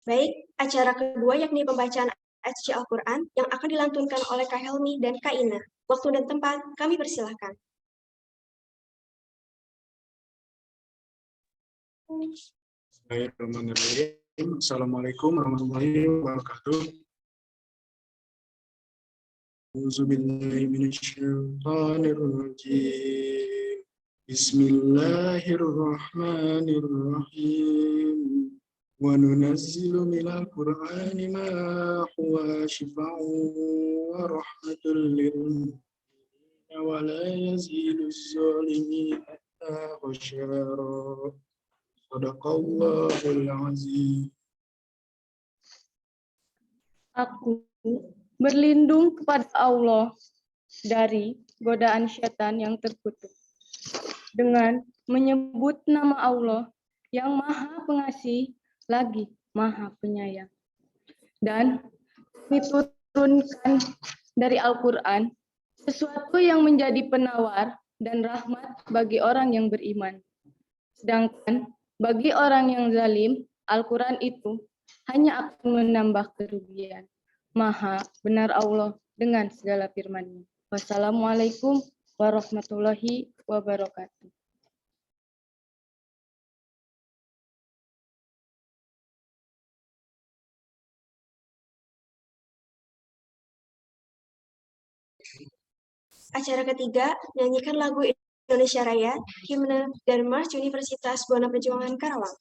Baik, acara kedua yakni pembacaan ayat suci Al-Quran yang akan dilantunkan oleh Kak Helmi dan Kak Ina. Waktu dan tempat kami persilahkan. Bismillahirrahmanirrahim. Assalamualaikum warahmatullahi wabarakatuh. Auzubillahiminasyaitonirrajim. Bismillahirrahmanirrahim. Wa nunazzilu minal Qur'ani ma huwa shifaa'un wa rahmatul lil mu'minina wa la yaziduz zalimina illa khasyara. Shadaqallahul azim. Aku berlindung kepada Allah dari godaan syaitan yang terkutuk dengan menyebut nama Allah yang Maha Pengasih lagi Maha Penyayang. Dan diturunkan dari Al-Quran sesuatu yang menjadi penawar dan rahmat bagi orang yang beriman. Sedangkan bagi orang yang zalim, Al-Quran itu hanya akan menambah kerugian. Maha benar Allah dengan segala firman-Nya. Wassalamualaikum warahmatullahi wabarakatuh. Acara ketiga, nyanyikan lagu Indonesia Raya, Himne dan Mars Universitas Buana Perjuangan Karawang.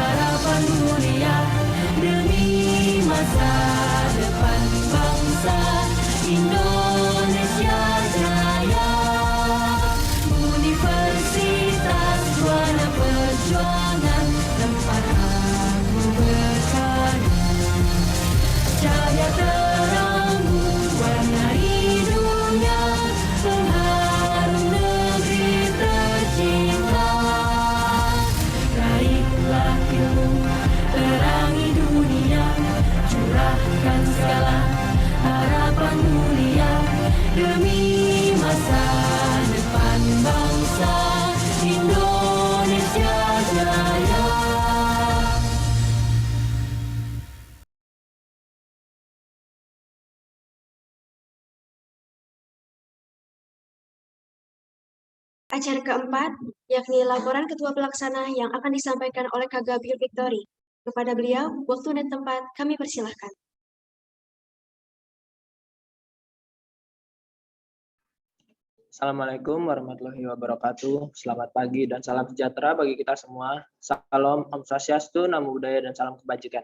harapan mulia demi masa depan bangsa Indonesia Jaya. Universitas Buana Perjuangan, tempat aku berkarya. Cahaya terangmu warnai dunia, pengharum negeri tercinta. Raihlah ilmu, terangi dunia, curahkan segala harapan mulia demi masa depan bangsa Indonesia Jaya. Acara keempat, yakni laporan Ketua Pelaksana yang akan disampaikan oleh Kak Gabriel Victory. Kepada beliau, waktu dan tempat kami persilahkan. Assalamualaikum warahmatullahi wabarakatuh. Selamat pagi dan salam sejahtera bagi kita semua. Salam Om Swastiastu, Namo Buddhaya, dan salam kebajikan.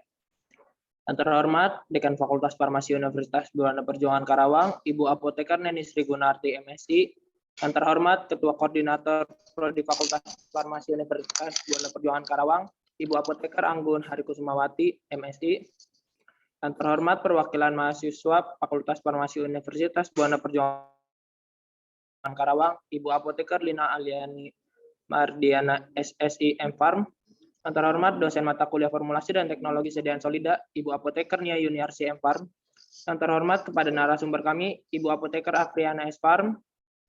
Yang terhormat, Dekan Fakultas Farmasi Universitas Buana Perjuangan Karawang, Ibu Apoteker Neni Sri Gunarti, MSI. Yang terhormat, Ketua Koordinator Prodi Fakultas Farmasi Universitas Buana Perjuangan Karawang, Ibu Apoteker Anggun Harikusumawati, MSI. Yang terhormat, perwakilan mahasiswa Fakultas Farmasi Universitas Buana Perjuangan Karawang, Ibu Apoteker Lina Aliani Mardiana, SSI M-Farm. Yang terhormat, dosen mata kuliah formulasi dan teknologi sediaan solida, Ibu Apoteker Nia Yuniarsi M-Farm. Yang terhormat kepada narasumber kami, Ibu Apoteker Afriana S-Farm.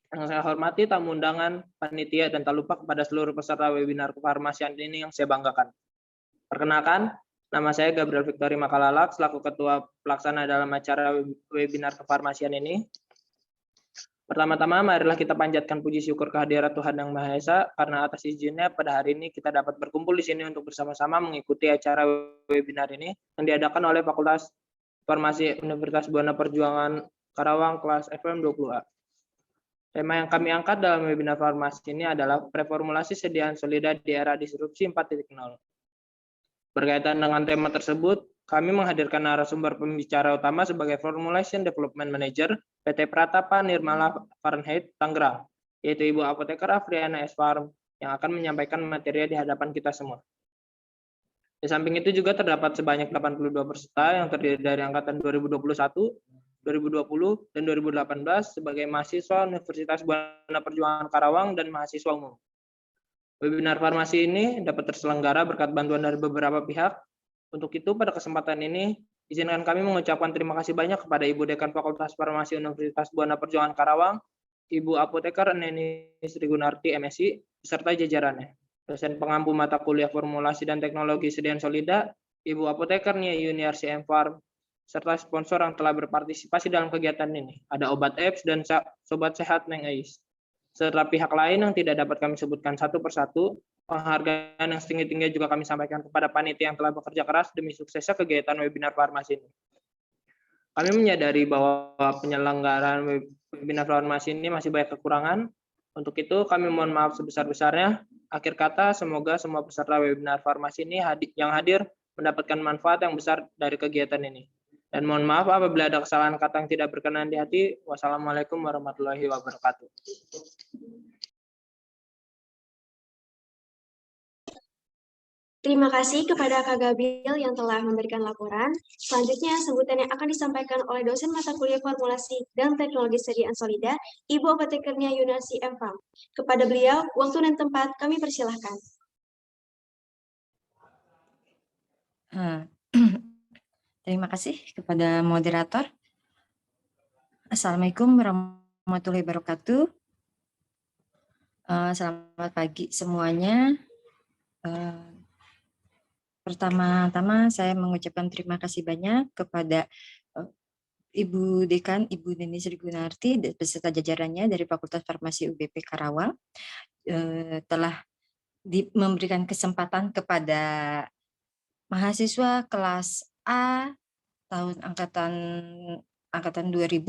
Yang saya hormati tamu undangan, panitia, dan tak lupa kepada seluruh peserta webinar kefarmasian ini yang saya banggakan. Perkenalkan, nama saya Gabriel Victory Makalalak, selaku Ketua Pelaksana dalam acara webinar kefarmasian ini. Pertama-tama, marilah kita panjatkan puji syukur kehadirat Tuhan Yang Maha Esa, karena atas izinnya pada hari ini kita dapat berkumpul di sini untuk bersama-sama mengikuti acara webinar ini yang diadakan oleh Fakultas Farmasi Universitas Buana Perjuangan Karawang kelas FM 20A. Tema yang kami angkat dalam webinar farmasi ini adalah reformulasi sediaan solida di era disrupsi 4.0. Berkaitan dengan tema tersebut, kami menghadirkan narasumber pembicara utama sebagai Formulation Development Manager PT Pratapa Nirmala Fahrenheit, Tangerang, yaitu Ibu Apoteker Afriana S-Farm, yang akan menyampaikan materi di hadapan kita semua. Di samping itu juga terdapat sebanyak 82 peserta yang terdiri dari angkatan 2021, 2020, dan 2018 sebagai mahasiswa Universitas Buana Perjuangan Karawang dan mahasiswa umum. Webinar farmasi ini dapat terselenggara berkat bantuan dari beberapa pihak. Untuk itu, pada kesempatan ini, izinkan kami mengucapkan terima kasih banyak kepada Ibu Dekan Fakultas Farmasi Universitas Buana Perjuangan Karawang, Ibu Apoteker Neni Sri Gunarti, MSI, beserta jajarannya. Dosen pengampu mata kuliah formulasi dan teknologi sediaan solida, Ibu Apoteker Nia Yuniarsi M-Farm, serta sponsor yang telah berpartisipasi dalam kegiatan ini. Ada Obat Apps dan Sobat Sehat Neng Ais. Serta pihak lain yang tidak dapat kami sebutkan satu persatu, penghargaan yang setinggi-tingginya juga kami sampaikan kepada panitia yang telah bekerja keras demi suksesnya kegiatan webinar farmasi ini. Kami menyadari bahwa penyelenggaraan webinar farmasi ini masih banyak kekurangan. Untuk itu, kami mohon maaf sebesar-besarnya. Akhir kata, semoga semua peserta webinar farmasi ini yang hadir mendapatkan manfaat yang besar dari kegiatan ini. Dan mohon maaf apabila ada kesalahan kata yang tidak berkenan di hati. Wassalamualaikum warahmatullahi wabarakatuh. Terima kasih kepada Kak Gabriel yang telah memberikan laporan. Selanjutnya, sambutan yang akan disampaikan oleh dosen mata kuliah formulasi dan teknologi sediaan solida, Ibu Apoteker Nia Yuniarsi M-Farm. Kepada beliau, waktu dan tempat kami persilahkan. Terima kasih kepada moderator. Assalamualaikum warahmatullahi wabarakatuh. Selamat pagi semuanya. Pertama-tama saya mengucapkan terima kasih banyak kepada Ibu Dekan, Ibu Neni Sri Gunarti beserta jajarannya dari Fakultas Farmasi UBP Karawang telah memberikan kesempatan kepada mahasiswa kelas A tahun angkatan 2000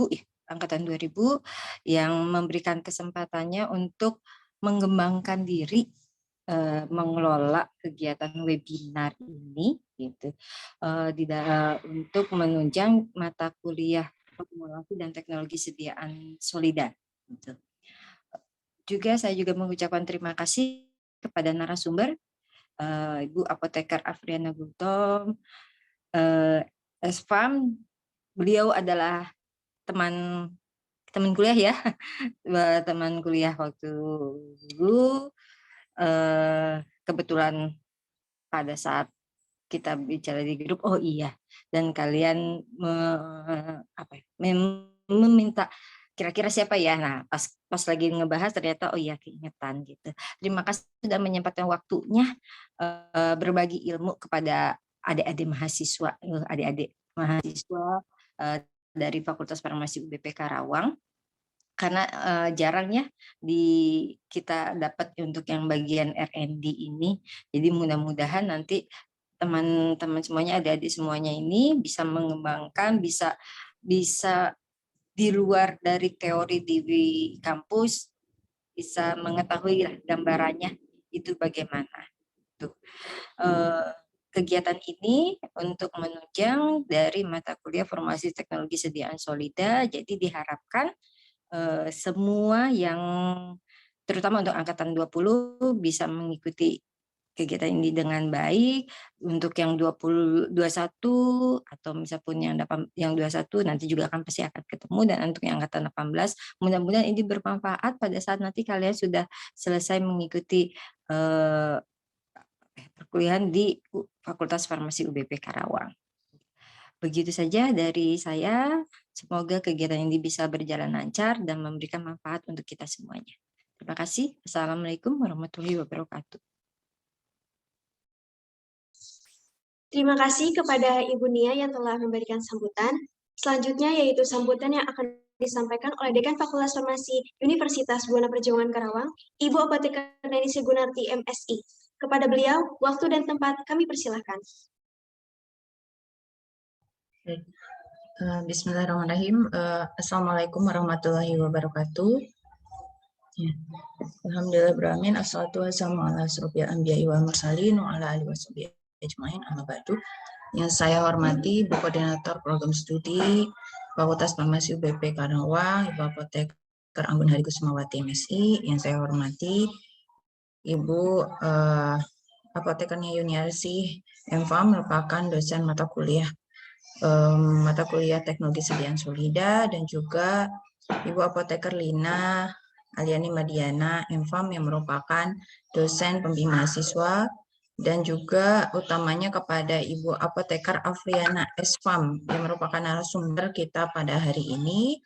yang memberikan kesempatannya untuk mengembangkan diri mengelola kegiatan webinar ini gitu untuk menunjang mata kuliah formulasi dan teknologi sediaan Solida gitu. Juga saya juga mengucapkan terima kasih kepada narasumber Ibu Apoteker Afriana Gultom, SFAM. Beliau adalah teman kuliah ya, teman kuliah waktu dulu. Kebetulan pada saat kita bicara di grup, oh iya, dan kalian meminta kira-kira siapa ya. Nah, pas lagi ngebahas ternyata oh iya keingetan gitu. Terima kasih sudah menyempatkan waktunya berbagi ilmu kepada adik-adik mahasiswa dari Fakultas Farmasi UBP Karawang. Karena jarangnya kita dapat untuk yang bagian R&D ini. Jadi mudah-mudahan nanti teman-teman semuanya, adik-adik semuanya ini bisa mengembangkan, bisa di luar dari teori di kampus, bisa mengetahui gambarannya itu bagaimana. Tuh. Kegiatan ini untuk menunjang dari mata kuliah formasi teknologi sediaan Solida, jadi diharapkan semua yang terutama untuk angkatan 20 bisa mengikuti kegiatan ini dengan baik. Untuk yang 21 atau misalnya yang 21 nanti juga akan pasti akan ketemu, dan untuk yang angkatan 18 mudah-mudahan ini bermanfaat pada saat nanti kalian sudah selesai mengikuti perkuliahan di Fakultas Farmasi UBP Karawang. Begitu saja dari saya. Semoga kegiatan ini bisa berjalan lancar dan memberikan manfaat untuk kita semuanya. Terima kasih. Assalamualaikum warahmatullahi wabarakatuh. Terima kasih kepada Ibu Nia yang telah memberikan sambutan. Selanjutnya yaitu sambutan yang akan disampaikan oleh Dekan Fakultas Farmasi Universitas Buana Perjuangan Karawang, Ibu Apoteker Neni Srigunarti MSI. Kepada beliau, waktu dan tempat kami persilahkan. Bismillahirrahmanirrahim. Assalamualaikum warahmatullahi wabarakatuh. Ya. Alhamdulillah beramin. Assalatu wassalamu ala asrofil anbiya'i wal mursalin wa ala alihi washabihi ajmain, amma ba'du. Yang saya hormati Ibu Koordinator Program Studi Fakultas Farmasi UBP Karawang, Ibu Apoteker Anggun Hari Kusumawati MSI. Yang saya hormati Ibu Apotekernya Yuniarsi MFAM, merupakan dosen mata kuliah Teknologi Sediaan Solida, dan juga Ibu Apoteker Lina Aliani Madiana MFAM yang merupakan dosen pembimbing mahasiswa, dan juga utamanya kepada Ibu Apoteker Afriana SFAM yang merupakan narasumber kita pada hari ini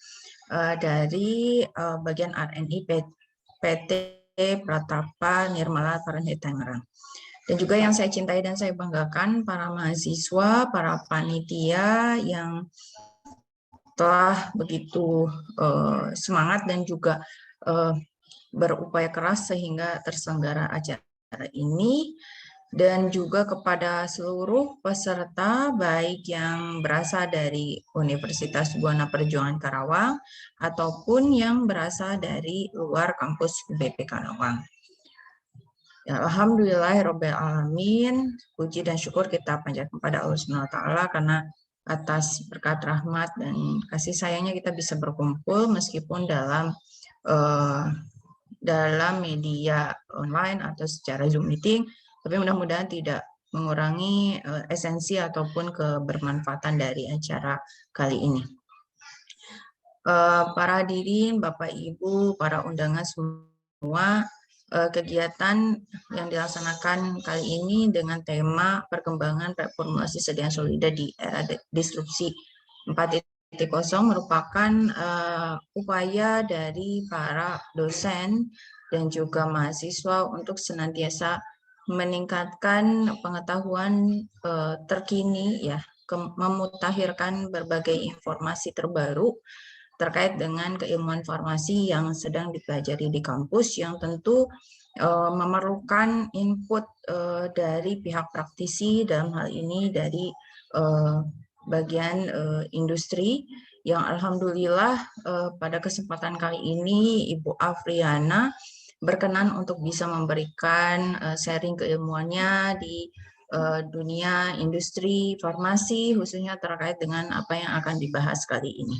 dari bagian R&I PT Pratapa Nirmala Fahrenheit Tangerang. Dan juga yang saya cintai dan saya banggakan para mahasiswa, para panitia yang telah begitu semangat dan juga berupaya keras sehingga terselenggara acara ini, dan juga kepada seluruh peserta baik yang berasal dari Universitas Buana Perjuangan Karawang ataupun yang berasal dari luar kampus UBP Karawang. Ya, alhamdulillahirabbil alamin, puji dan syukur kita panjatkan kepada Allah Subhanahu wa taala karena atas berkat rahmat dan kasih sayangnya kita bisa berkumpul meskipun dalam media online atau secara Zoom meeting, tapi mudah-mudahan tidak mengurangi esensi ataupun kebermanfaatan dari acara kali ini. Para hadirin, Bapak Ibu, para undangan semua, kegiatan yang dilaksanakan kali ini dengan tema perkembangan reformulasi sediaan Solida di era disrupsi 4.0 merupakan upaya dari para dosen dan juga mahasiswa untuk senantiasa meningkatkan pengetahuan terkini, ya, memutakhirkan berbagai informasi terbaru terkait dengan keilmuan farmasi yang sedang dipelajari di kampus, yang tentu memerlukan input dari pihak praktisi, dalam hal ini dari bagian industri, yang alhamdulillah pada kesempatan kali ini Ibu Afriana berkenan untuk bisa memberikan sharing keilmuannya di dunia industri farmasi, khususnya terkait dengan apa yang akan dibahas kali ini.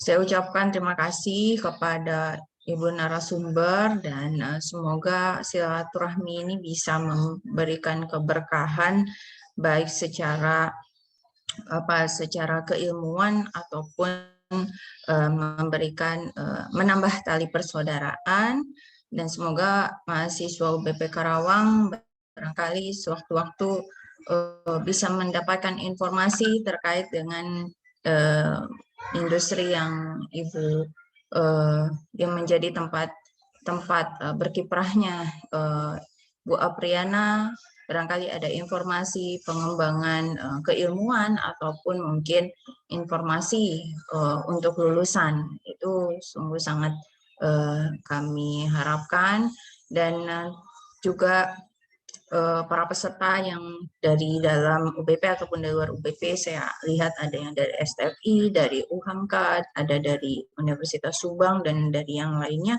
Saya ucapkan terima kasih kepada Ibu narasumber dan semoga silaturahmi ini bisa memberikan keberkahan baik secara keilmuan ataupun menambah tali persaudaraan, dan semoga mahasiswa UBP Karawang barangkali sewaktu-waktu bisa mendapatkan informasi terkait dengan industri yang Ibu yang menjadi tempat berkiprahnya Bu Apriana. Barangkali ada informasi pengembangan keilmuan ataupun mungkin informasi untuk lulusan, itu sungguh sangat kami harapkan. Dan juga para peserta yang dari dalam UBP ataupun dari luar UBP, saya lihat ada yang dari STFI, dari UHAMKA, ada dari Universitas Subang, dan dari yang lainnya.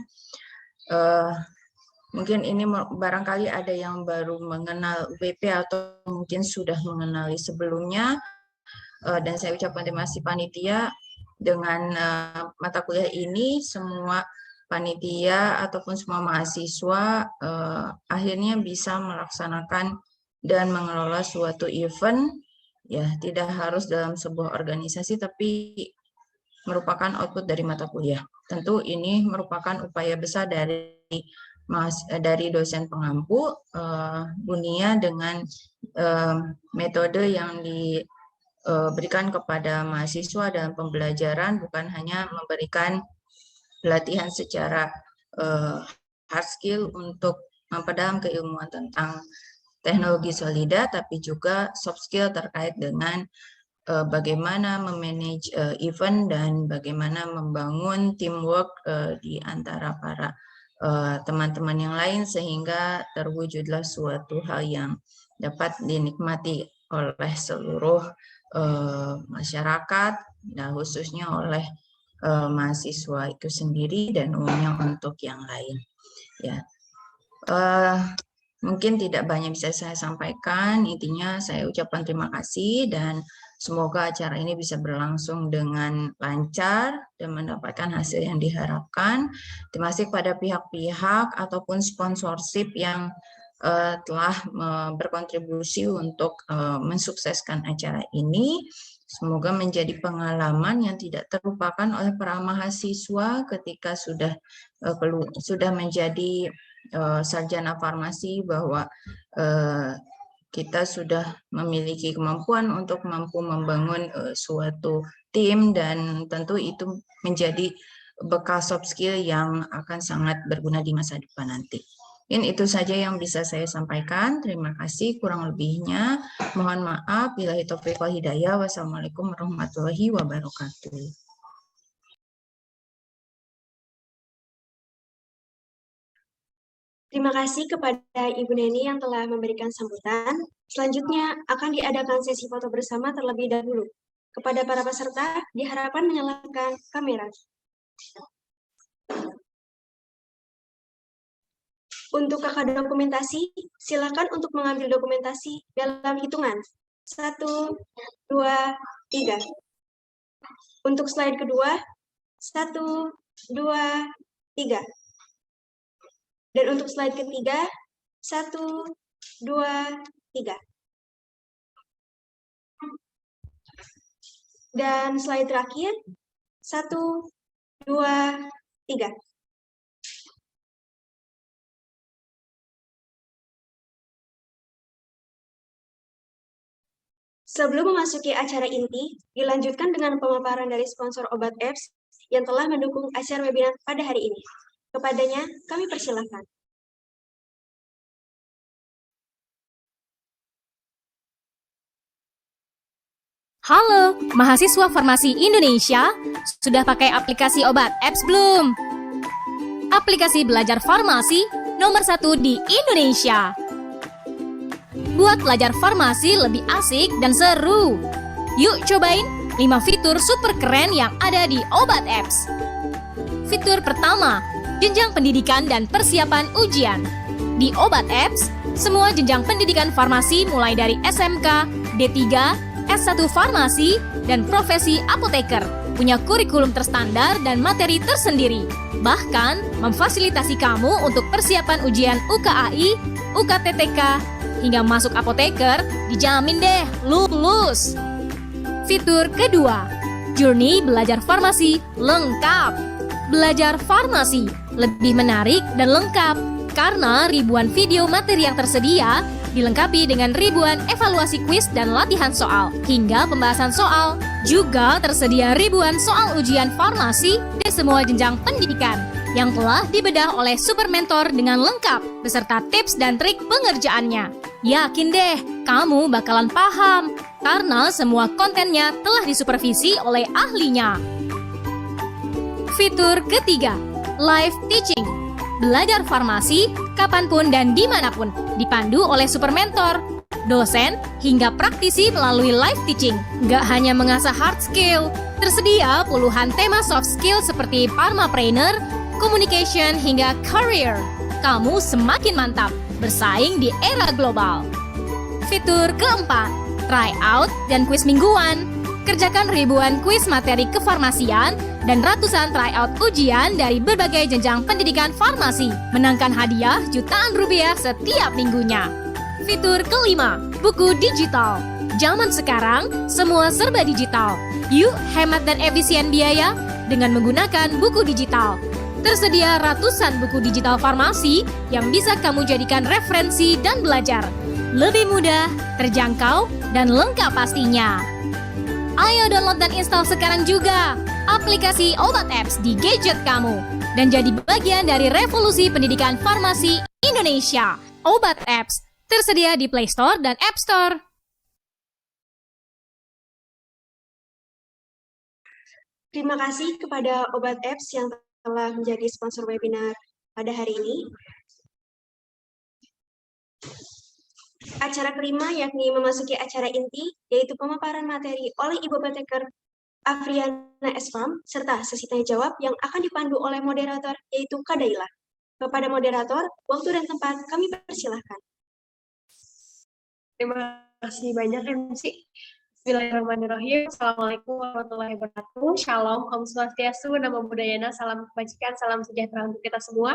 Mungkin ini barangkali ada yang baru mengenal UBP atau mungkin sudah mengenali sebelumnya, dan saya ucapkan terima kasih panitia. Dengan mata kuliah ini semua panitia ataupun semua mahasiswa akhirnya bisa melaksanakan dan mengelola suatu event, ya tidak harus dalam sebuah organisasi tapi merupakan output dari mata kuliah. Tentu ini merupakan upaya besar dari dosen pengampu Bunia dengan metode yang diberikan kepada mahasiswa dalam pembelajaran, bukan hanya memberikan pelatihan secara hard skill untuk memperdalam keilmuan tentang teknologi Solida, tapi juga soft skill terkait dengan bagaimana memanage event dan bagaimana membangun teamwork di antara para teman-teman yang lain sehingga terwujudlah suatu hal yang dapat dinikmati oleh seluruh masyarakat, dan khususnya oleh mahasiswa itu sendiri dan umumnya untuk yang lain. Ya, mungkin tidak banyak bisa saya sampaikan. Intinya saya ucapkan terima kasih dan semoga acara ini bisa berlangsung dengan lancar dan mendapatkan hasil yang diharapkan. Terima kasih kepada pihak-pihak ataupun sponsorship yang telah berkontribusi untuk mensukseskan acara ini. Semoga menjadi pengalaman yang tidak terlupakan oleh para mahasiswa ketika sudah menjadi sarjana farmasi, bahwa kita sudah memiliki kemampuan untuk mampu membangun suatu tim, dan tentu itu menjadi bekal soft skill yang akan sangat berguna di masa depan nanti. Itu saja yang bisa saya sampaikan. Terima kasih. Kurang lebihnya mohon maaf. Billahi taufiq wal hidayah. Wassalamualaikum warahmatullahi wabarakatuh. Terima kasih kepada Ibu Neni yang telah memberikan sambutan. Selanjutnya akan diadakan sesi foto bersama terlebih dahulu. Kepada para peserta, diharapkan menyalakan kamera. Untuk kakak dokumentasi, silakan untuk mengambil dokumentasi dalam hitungan. 1, 2, 3. Untuk slide kedua, 1, 2, 3. Dan untuk slide ketiga, 1, 2, 3. Dan slide terakhir, 1, 2, 3. Sebelum memasuki acara inti, dilanjutkan dengan pemaparan dari sponsor obat EPS yang telah mendukung acara webinar pada hari ini. Kepadanya, kami persilahkan. Halo, mahasiswa farmasi Indonesia, sudah pakai aplikasi obat EPS belum? Aplikasi belajar farmasi nomor 1 di Indonesia. Buat belajar farmasi lebih asik dan seru. Yuk cobain 5 fitur super keren yang ada di Obat Apps. Fitur pertama, jenjang pendidikan dan persiapan ujian. Di Obat Apps, semua jenjang pendidikan farmasi mulai dari SMK, D3, S1 Farmasi, dan profesi apoteker punya kurikulum terstandar dan materi tersendiri. Bahkan, memfasilitasi kamu untuk persiapan ujian UKAI, UKTTK, hingga masuk apoteker, dijamin deh lulus. Fitur kedua, Journey Belajar Farmasi Lengkap. Belajar farmasi lebih menarik dan lengkap karena ribuan video materi yang tersedia dilengkapi dengan ribuan evaluasi kuis dan latihan soal hingga pembahasan soal. Juga tersedia ribuan soal ujian farmasi dari semua jenjang pendidikan yang telah dibedah oleh super mentor dengan lengkap beserta tips dan trik pengerjaannya. Yakin deh, kamu bakalan paham karena semua kontennya telah disupervisi oleh ahlinya. Fitur ketiga, live teaching. Belajar farmasi kapanpun dan dimanapun, dipandu oleh super mentor, dosen, hingga praktisi melalui live teaching. Gak hanya mengasah hard skill, tersedia puluhan tema soft skill seperti Pharmapreneur, communication, hingga career. Kamu semakin mantap bersaing di era global. Fitur keempat, try out dan kuis mingguan. Kerjakan ribuan kuis materi kefarmasian dan ratusan tryout ujian dari berbagai jenjang pendidikan farmasi. Menangkan hadiah jutaan rupiah setiap minggunya. Fitur kelima, buku digital. Zaman sekarang, semua serba digital. Yuk hemat dan efisien biaya dengan menggunakan buku digital. Tersedia ratusan buku digital farmasi yang bisa kamu jadikan referensi dan belajar. Lebih mudah, terjangkau, dan lengkap pastinya. Ayo download dan install sekarang juga aplikasi Obat Apps di gadget kamu dan jadi bagian dari revolusi pendidikan farmasi Indonesia. Obat Apps tersedia di Play Store dan App Store. Terima kasih kepada Obat Apps yang telah menjadi sponsor webinar pada hari ini. Acara kelima yakni memasuki acara inti, yaitu pemaparan materi oleh Ibu Apoteker Afriana S.Farm, serta sesi tanya jawab yang akan dipandu oleh moderator, yaitu Kak Daila. Kepada moderator, waktu dan tempat kami persilahkan. Terima kasih banyak MC. Bismillahirrahmanirrahim. Assalamualaikum warahmatullahi wabarakatuh. Shalom, Om Swastiastu, Namo Buddhaya, salam kebajikan, salam sejahtera untuk kita semua.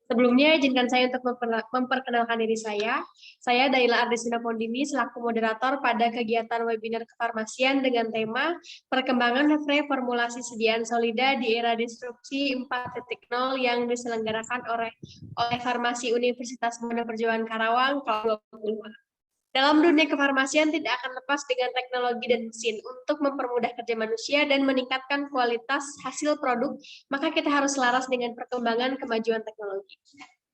Sebelumnya, izinkan saya untuk memperkenalkan diri saya. Saya Daila Ardesina Pondini, selaku moderator pada kegiatan webinar kefarmasian dengan tema Perkembangan Reformulasi Sediaan Solida di Era Disrupsi 4.0 yang diselenggarakan oleh Farmasi Universitas Muhammadiyah Perjuangan Karawang tahun 2020. Dalam dunia kefarmasian tidak akan lepas dengan teknologi dan mesin untuk mempermudah kerja manusia dan meningkatkan kualitas hasil produk, maka kita harus selaras dengan perkembangan kemajuan teknologi.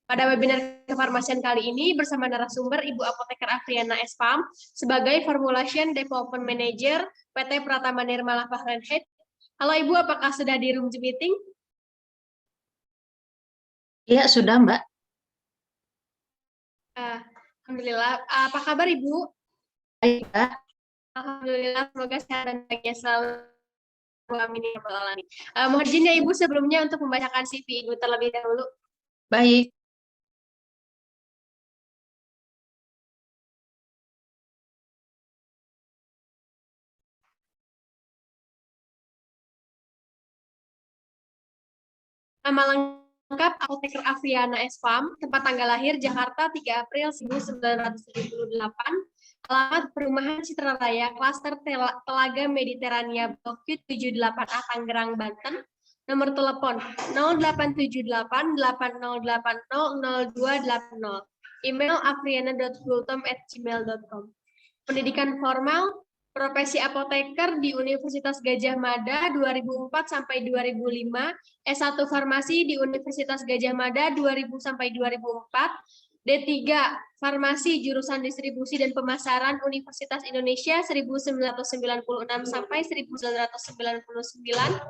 Pada webinar kefarmasian kali ini bersama narasumber Ibu Apoteker Afriana S.Farm sebagai Formulation Development Manager PT Pratama Nirmala Fahrenheit. Halo Ibu, apakah sudah di room meeting? Iya, sudah Mbak. Alhamdulillah. Apa kabar Ibu? Baik, Mbak. Alhamdulillah, semoga sehat dan bahagia selalu. Amin ya rabbal alamin. Mohon izin ya Ibu sebelumnya untuk membacakan CV Ibu terlebih dahulu. Baik. Nama lengkap Apoteker Afriana S.Farm, tempat tanggal lahir Jakarta 3 April 1978, alamat Perumahan Citra Raya, Klaster Telaga Mediterania, Blok 78A, Tangerang, Banten, nomor telepon 087880800280, email afriana.fultom@gmail.com. Pendidikan formal, profesi apoteker di Universitas Gadjah Mada 2004 sampai 2005, S1 Farmasi di Universitas Gadjah Mada 2000 sampai 2004, D3 Farmasi jurusan Distribusi dan Pemasaran Universitas Indonesia 1996 sampai 1999,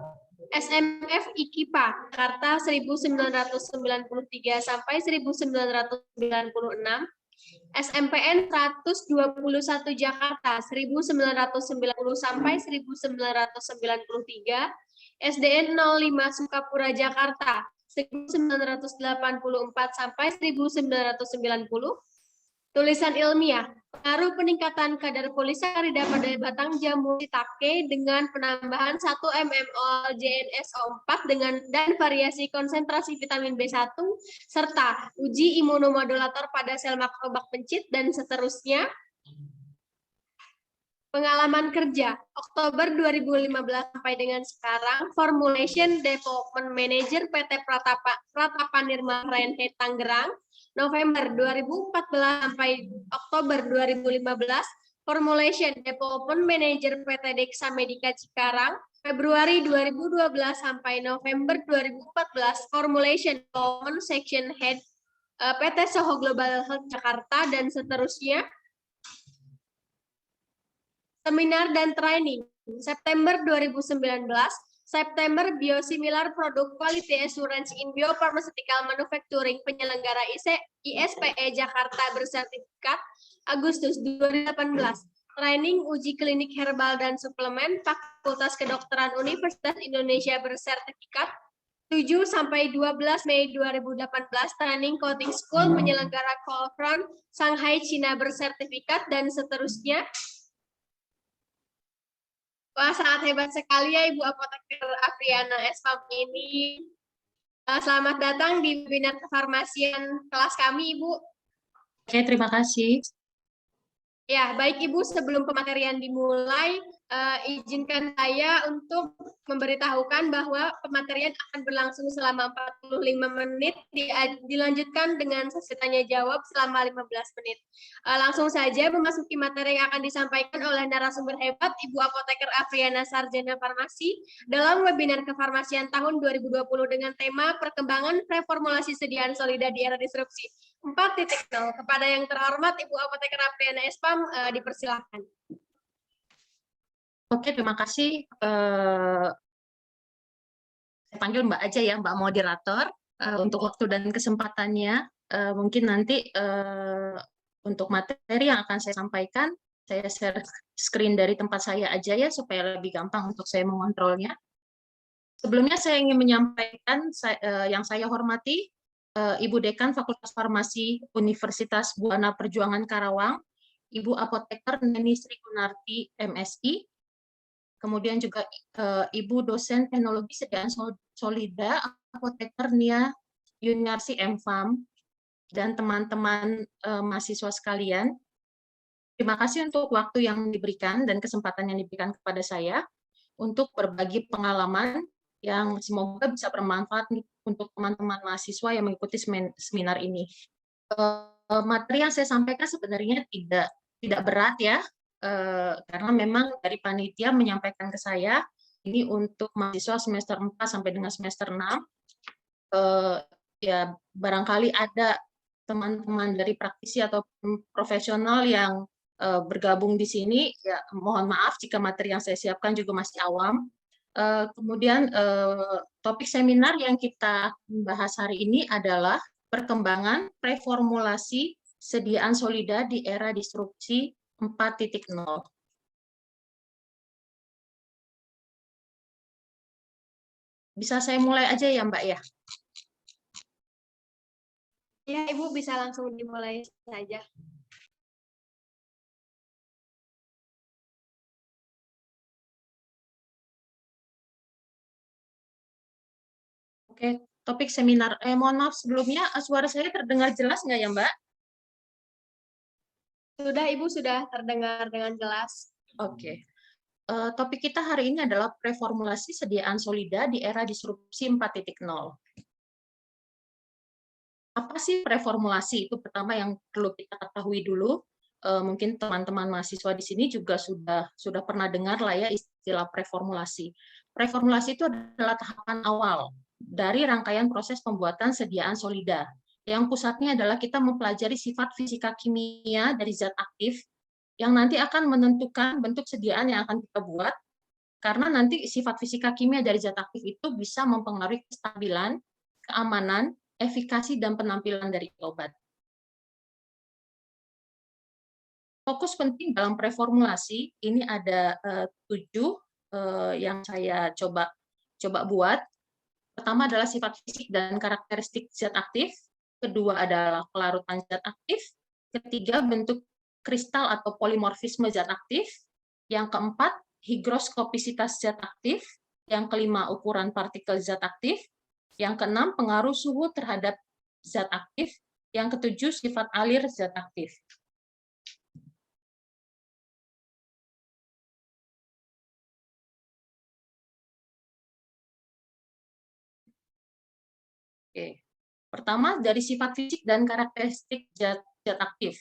SMF IKIPA Jakarta 1993 sampai 1996, SMPN 121 Jakarta 1990 sampai 1993, SDN 05 Sukapura Jakarta 1984 sampai 1990. Tulisan ilmiah, pengaruh peningkatan kadar polisakarida pada batang jamur shiitake dengan penambahan 1 mmol JNSO4 dan variasi konsentrasi vitamin B1, serta uji imunomodulator pada sel makrobak pencit, dan seterusnya. Pengalaman kerja, Oktober 2015 sampai dengan sekarang, Formulation Development Manager PT Pratapa Nirma Fahrenheit Tangerang, November 2014 sampai Oktober 2015, Formulation Development Manager PT Dexa Medica Cikarang, Februari 2012 sampai November 2014, Formulation Development Section Head PT Soho Global Health Jakarta, dan seterusnya. Seminar dan training, September 2019, September Biosimilar Product Quality Assurance in Biopharmaceutical Manufacturing penyelenggara ISPE Jakarta bersertifikat, Agustus 2018, training uji klinik herbal dan suplemen Fakultas Kedokteran Universitas Indonesia bersertifikat, 7 sampai 12 Mei 2018, training coating school penyelenggara Colfront Shanghai Cina bersertifikat, dan seterusnya. Wah, sangat hebat sekali ya Ibu Apoteker Afriana S.Farm ini. Selamat datang di webinar kefarmasian kelas kami, Ibu. Oke, terima kasih. Ya, baik Ibu, sebelum pematerian dimulai, izinkan saya untuk memberitahukan bahwa pematerian akan berlangsung selama 45 menit, dilanjutkan dengan sesi tanya jawab selama 15 menit. Langsung saja memasuki materi yang akan disampaikan oleh narasumber hebat, Ibu Apoteker Afriana Sarjana Farmasi, dalam webinar kefarmasian tahun 2020 dengan tema Perkembangan Reformulasi Sediaan Solida di Era Disrupsi 4.0. Kepada yang terhormat Ibu Apoteker Afriana S.Farm, dipersilahkan. Oke, terima kasih. Saya panggil Mbak aja ya, Mbak Moderator, untuk waktu dan kesempatannya. Mungkin nanti untuk materi yang akan saya sampaikan, saya share screen dari tempat saya aja ya, supaya lebih gampang untuk saya mengontrolnya. Sebelumnya saya ingin menyampaikan yang saya hormati, Ibu Dekan Fakultas Farmasi Universitas Buana Perjuangan Karawang, Ibu Apoteker Neni Sri Gunarti, MSI, kemudian juga Ibu Dosen Teknologi Sediaan Solida, Apoteker Nia Yuniarsi M.Farm, dan teman-teman mahasiswa sekalian. Terima kasih untuk waktu yang diberikan dan kesempatan yang diberikan kepada saya untuk berbagi pengalaman yang semoga bisa bermanfaat untuk teman-teman mahasiswa yang mengikuti seminar ini. Materi yang saya sampaikan sebenarnya tidak berat ya, karena memang dari panitia menyampaikan ke saya, ini untuk mahasiswa semester 4 sampai dengan semester 6, ya barangkali ada teman-teman dari praktisi atau profesional yang bergabung di sini, ya mohon maaf jika materi yang saya siapkan juga masih awam. Kemudian topik seminar yang kita bahas hari ini adalah perkembangan reformulasi sediaan solida di era disrupsi 4.0. Bisa saya mulai aja ya Mbak ya? Ya, Ibu bisa langsung dimulai saja. Oke, topik seminar. Mohon maaf sebelumnya, suara saya terdengar jelas nggak ya Mbak? Sudah, Ibu sudah terdengar dengan jelas. Oke. Topik kita hari ini adalah reformulasi sediaan solida di era disrupsi 4.0. Apa sih reformulasi? Itu pertama yang perlu kita ketahui dulu. Mungkin teman-teman mahasiswa di sini juga sudah pernah dengar lah ya istilah preformulasi. Preformulasi itu adalah tahapan awal dari rangkaian proses pembuatan sediaan solida, yang pusatnya adalah kita mempelajari sifat fisika kimia dari zat aktif, yang nanti akan menentukan bentuk sediaan yang akan kita buat, karena nanti sifat fisika kimia dari zat aktif itu bisa mempengaruhi kestabilan, keamanan, efikasi, dan penampilan dari obat. Fokus penting dalam preformulasi, ini ada 7 yang saya coba buat. Pertama adalah sifat fisik dan karakteristik zat aktif, kedua adalah kelarutan zat aktif, ketiga bentuk kristal atau polimorfisme zat aktif, yang keempat higroskopisitas zat aktif, yang kelima ukuran partikel zat aktif, yang keenam pengaruh suhu terhadap zat aktif, yang ketujuh sifat alir zat aktif. Oke. Pertama, dari sifat fisik dan karakteristik zat aktif.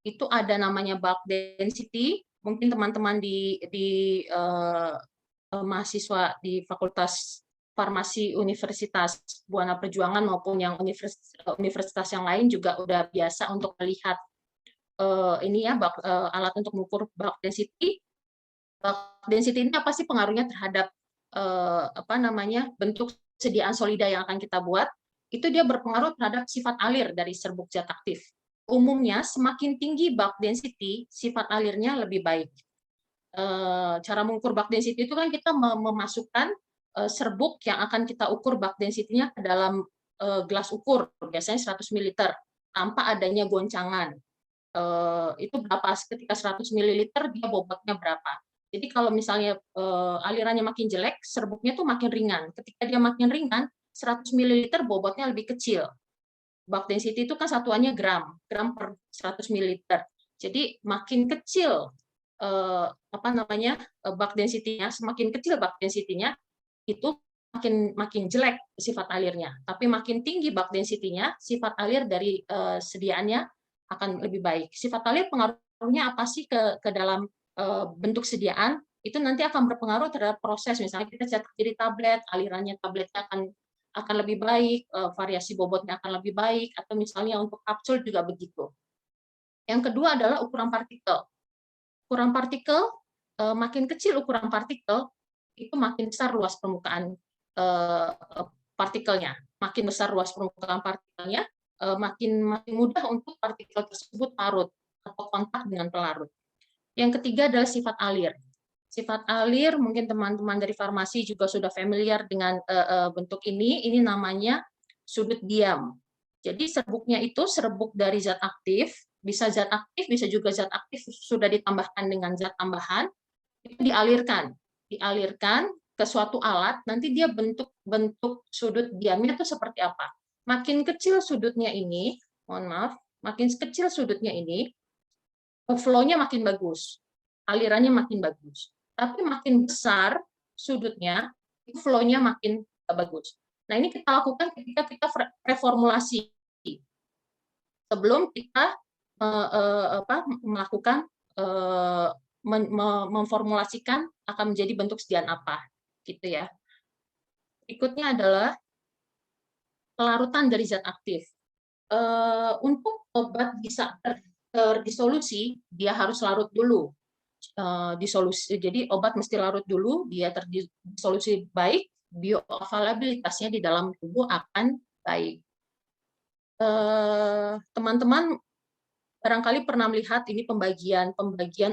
Itu ada namanya bulk density, mungkin teman-teman di mahasiswa di Fakultas Farmasi Universitas Buana Perjuangan maupun yang universitas yang lain juga udah biasa untuk melihat ini ya alat untuk mengukur bulk density. Bulk density ini apa sih pengaruhnya terhadap bentuk sediaan solida yang akan kita buat? Itu dia berpengaruh terhadap sifat alir dari serbuk zat aktif. Umumnya semakin tinggi bulk density, sifat alirnya lebih baik. Cara mengukur bulk density itu kan kita memasukkan serbuk yang akan kita ukur bulk density-nya ke dalam gelas ukur, biasanya 100 ml, tanpa adanya goncangan. Itu berapa, ketika 100 ml dia bobotnya berapa. Jadi kalau misalnya alirannya makin jelek, serbuknya tuh makin ringan. Ketika dia makin ringan, 100 ml bobotnya lebih kecil. Bulk density itu kan satuannya gram per 100 ml. Jadi makin kecil bulk density-nya, semakin kecil bulk density-nya, itu makin jelek sifat alirnya. Tapi makin tinggi bulk density-nya, sifat alir dari sediaannya akan lebih baik. Sifat alir pengaruhnya apa sih ke dalam bentuk sediaan? Itu nanti akan berpengaruh terhadap proses. Misalnya kita cetak jadi tablet, alirannya tabletnya akan lebih baik, variasi bobotnya akan lebih baik, atau misalnya untuk kapsul juga begitu. Yang kedua adalah ukuran partikel. Ukuran partikel, makin kecil ukuran partikel, itu makin besar luas permukaan partikelnya. Makin besar luas permukaan partikelnya, makin mudah untuk partikel tersebut larut atau kontak dengan pelarut. Yang ketiga adalah sifat alir. Sifat alir, mungkin teman-teman dari farmasi juga sudah familiar dengan bentuk ini. Ini namanya sudut diam. Jadi serbuknya itu serbuk dari zat aktif, bisa zat aktif, bisa juga zat aktif sudah ditambahkan dengan zat tambahan, itu dialirkan ke suatu alat, nanti dia bentuk sudut diamnya itu seperti apa. Makin kecil sudutnya ini, makin kecil sudutnya ini, flow-nya makin bagus, alirannya makin bagus. Tapi makin besar sudutnya, flow-nya makin bagus. Nah, ini kita lakukan ketika kita reformulasi. Sebelum kita melakukan memformulasikan akan menjadi bentuk sediaan apa, gitu ya. Berikutnya adalah kelarutan dari zat aktif. Untuk obat bisa terdisolusi, dia harus larut dulu. Jadi obat mesti larut dulu, dia terdisolusi baik, bioavailabilitasnya di dalam tubuh akan baik. Teman-teman barangkali pernah melihat ini pembagian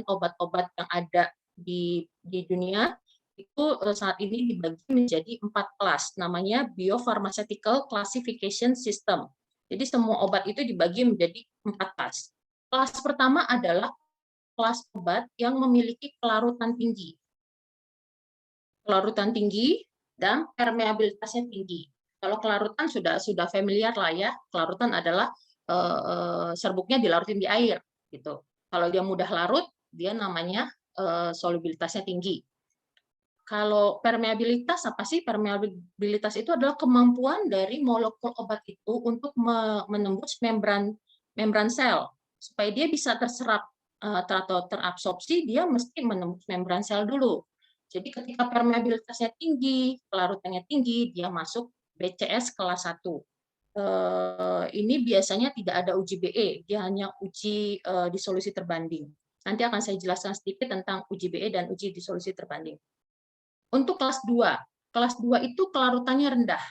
obat-obat yang ada di dunia, itu saat ini dibagi menjadi 4 kelas, namanya Biopharmaceutical Classification System. Jadi semua obat itu dibagi menjadi 4 kelas. Kelas pertama adalah kelas obat yang memiliki kelarutan tinggi. Kelarutan tinggi dan permeabilitasnya tinggi. Kalau kelarutan sudah familiar lah ya, kelarutan adalah serbuknya dilarutin di air gitu. Kalau dia mudah larut, dia namanya solubilitasnya tinggi. Kalau permeabilitas, apa sih permeabilitas? Itu adalah kemampuan dari molekul obat itu untuk menembus membran sel. Supaya dia bisa terserap atau terabsorpsi, dia mesti menembus membran sel dulu. Jadi ketika permeabilitasnya tinggi, kelarutannya tinggi, dia masuk BCS kelas 1. Ini biasanya tidak ada uji BE, dia hanya uji disolusi terbanding. Nanti akan saya jelaskan sedikit tentang uji BE dan uji disolusi terbanding. Untuk kelas 2 itu kelarutannya rendah,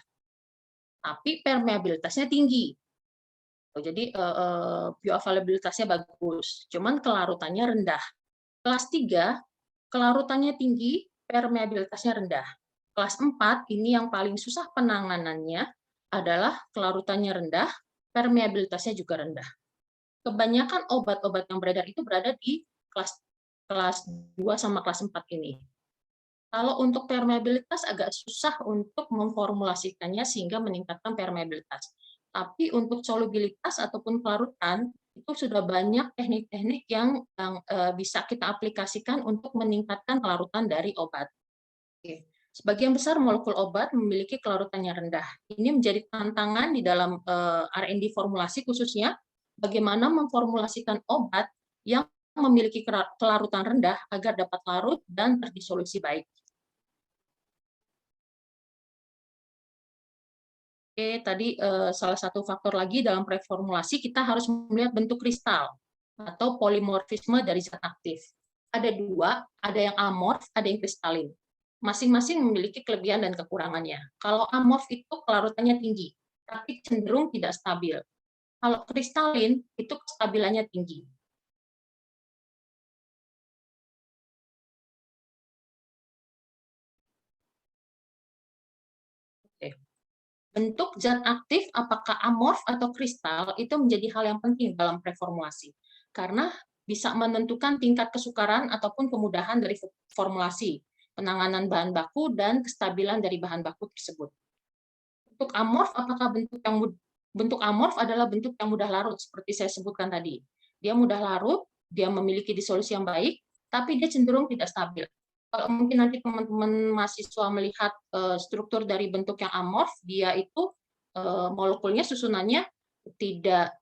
tapi permeabilitasnya tinggi. Jadi bioavailabilitasnya bagus, cuman kelarutannya rendah. Kelas 3, kelarutannya tinggi, permeabilitasnya rendah. kelas 4 ini yang paling susah penanganannya adalah kelarutannya rendah, permeabilitasnya juga rendah. Kebanyakan obat-obat yang beredar itu berada di kelas 2 sama kelas 4 ini. Kalau untuk permeabilitas agak susah untuk memformulasikannya sehingga meningkatkan permeabilitas. Tapi untuk solubilitas ataupun kelarutan, itu sudah banyak teknik-teknik yang bisa kita aplikasikan untuk meningkatkan kelarutan dari obat. Oke. Sebagian besar molekul obat memiliki kelarutannya rendah. Ini menjadi tantangan di dalam R&D formulasi khususnya, bagaimana memformulasikan obat yang memiliki kelarutan rendah agar dapat larut dan terdisolusi baik. Oke, tadi salah satu faktor lagi dalam preformulasi kita harus melihat bentuk kristal atau polimorfisme dari zat aktif. Ada dua, ada yang amorf, ada yang kristalin. Masing-masing memiliki kelebihan dan kekurangannya. Kalau amorf itu kelarutannya tinggi, tapi cenderung tidak stabil. Kalau kristalin itu kestabilannya tinggi. Oke. Bentuk zat aktif apakah amorf atau kristal itu menjadi hal yang penting dalam preformulasi. Karena bisa menentukan tingkat kesukaran ataupun kemudahan dari formulasi, penanganan bahan baku, dan kestabilan dari bahan baku tersebut. Bentuk amorf, apakah bentuk amorf adalah bentuk yang mudah larut, seperti saya sebutkan tadi. Dia mudah larut, dia memiliki disolusi yang baik, tapi dia cenderung tidak stabil. Kalau mungkin nanti teman-teman mahasiswa melihat struktur dari bentuk yang amorf, dia itu molekulnya susunannya tidak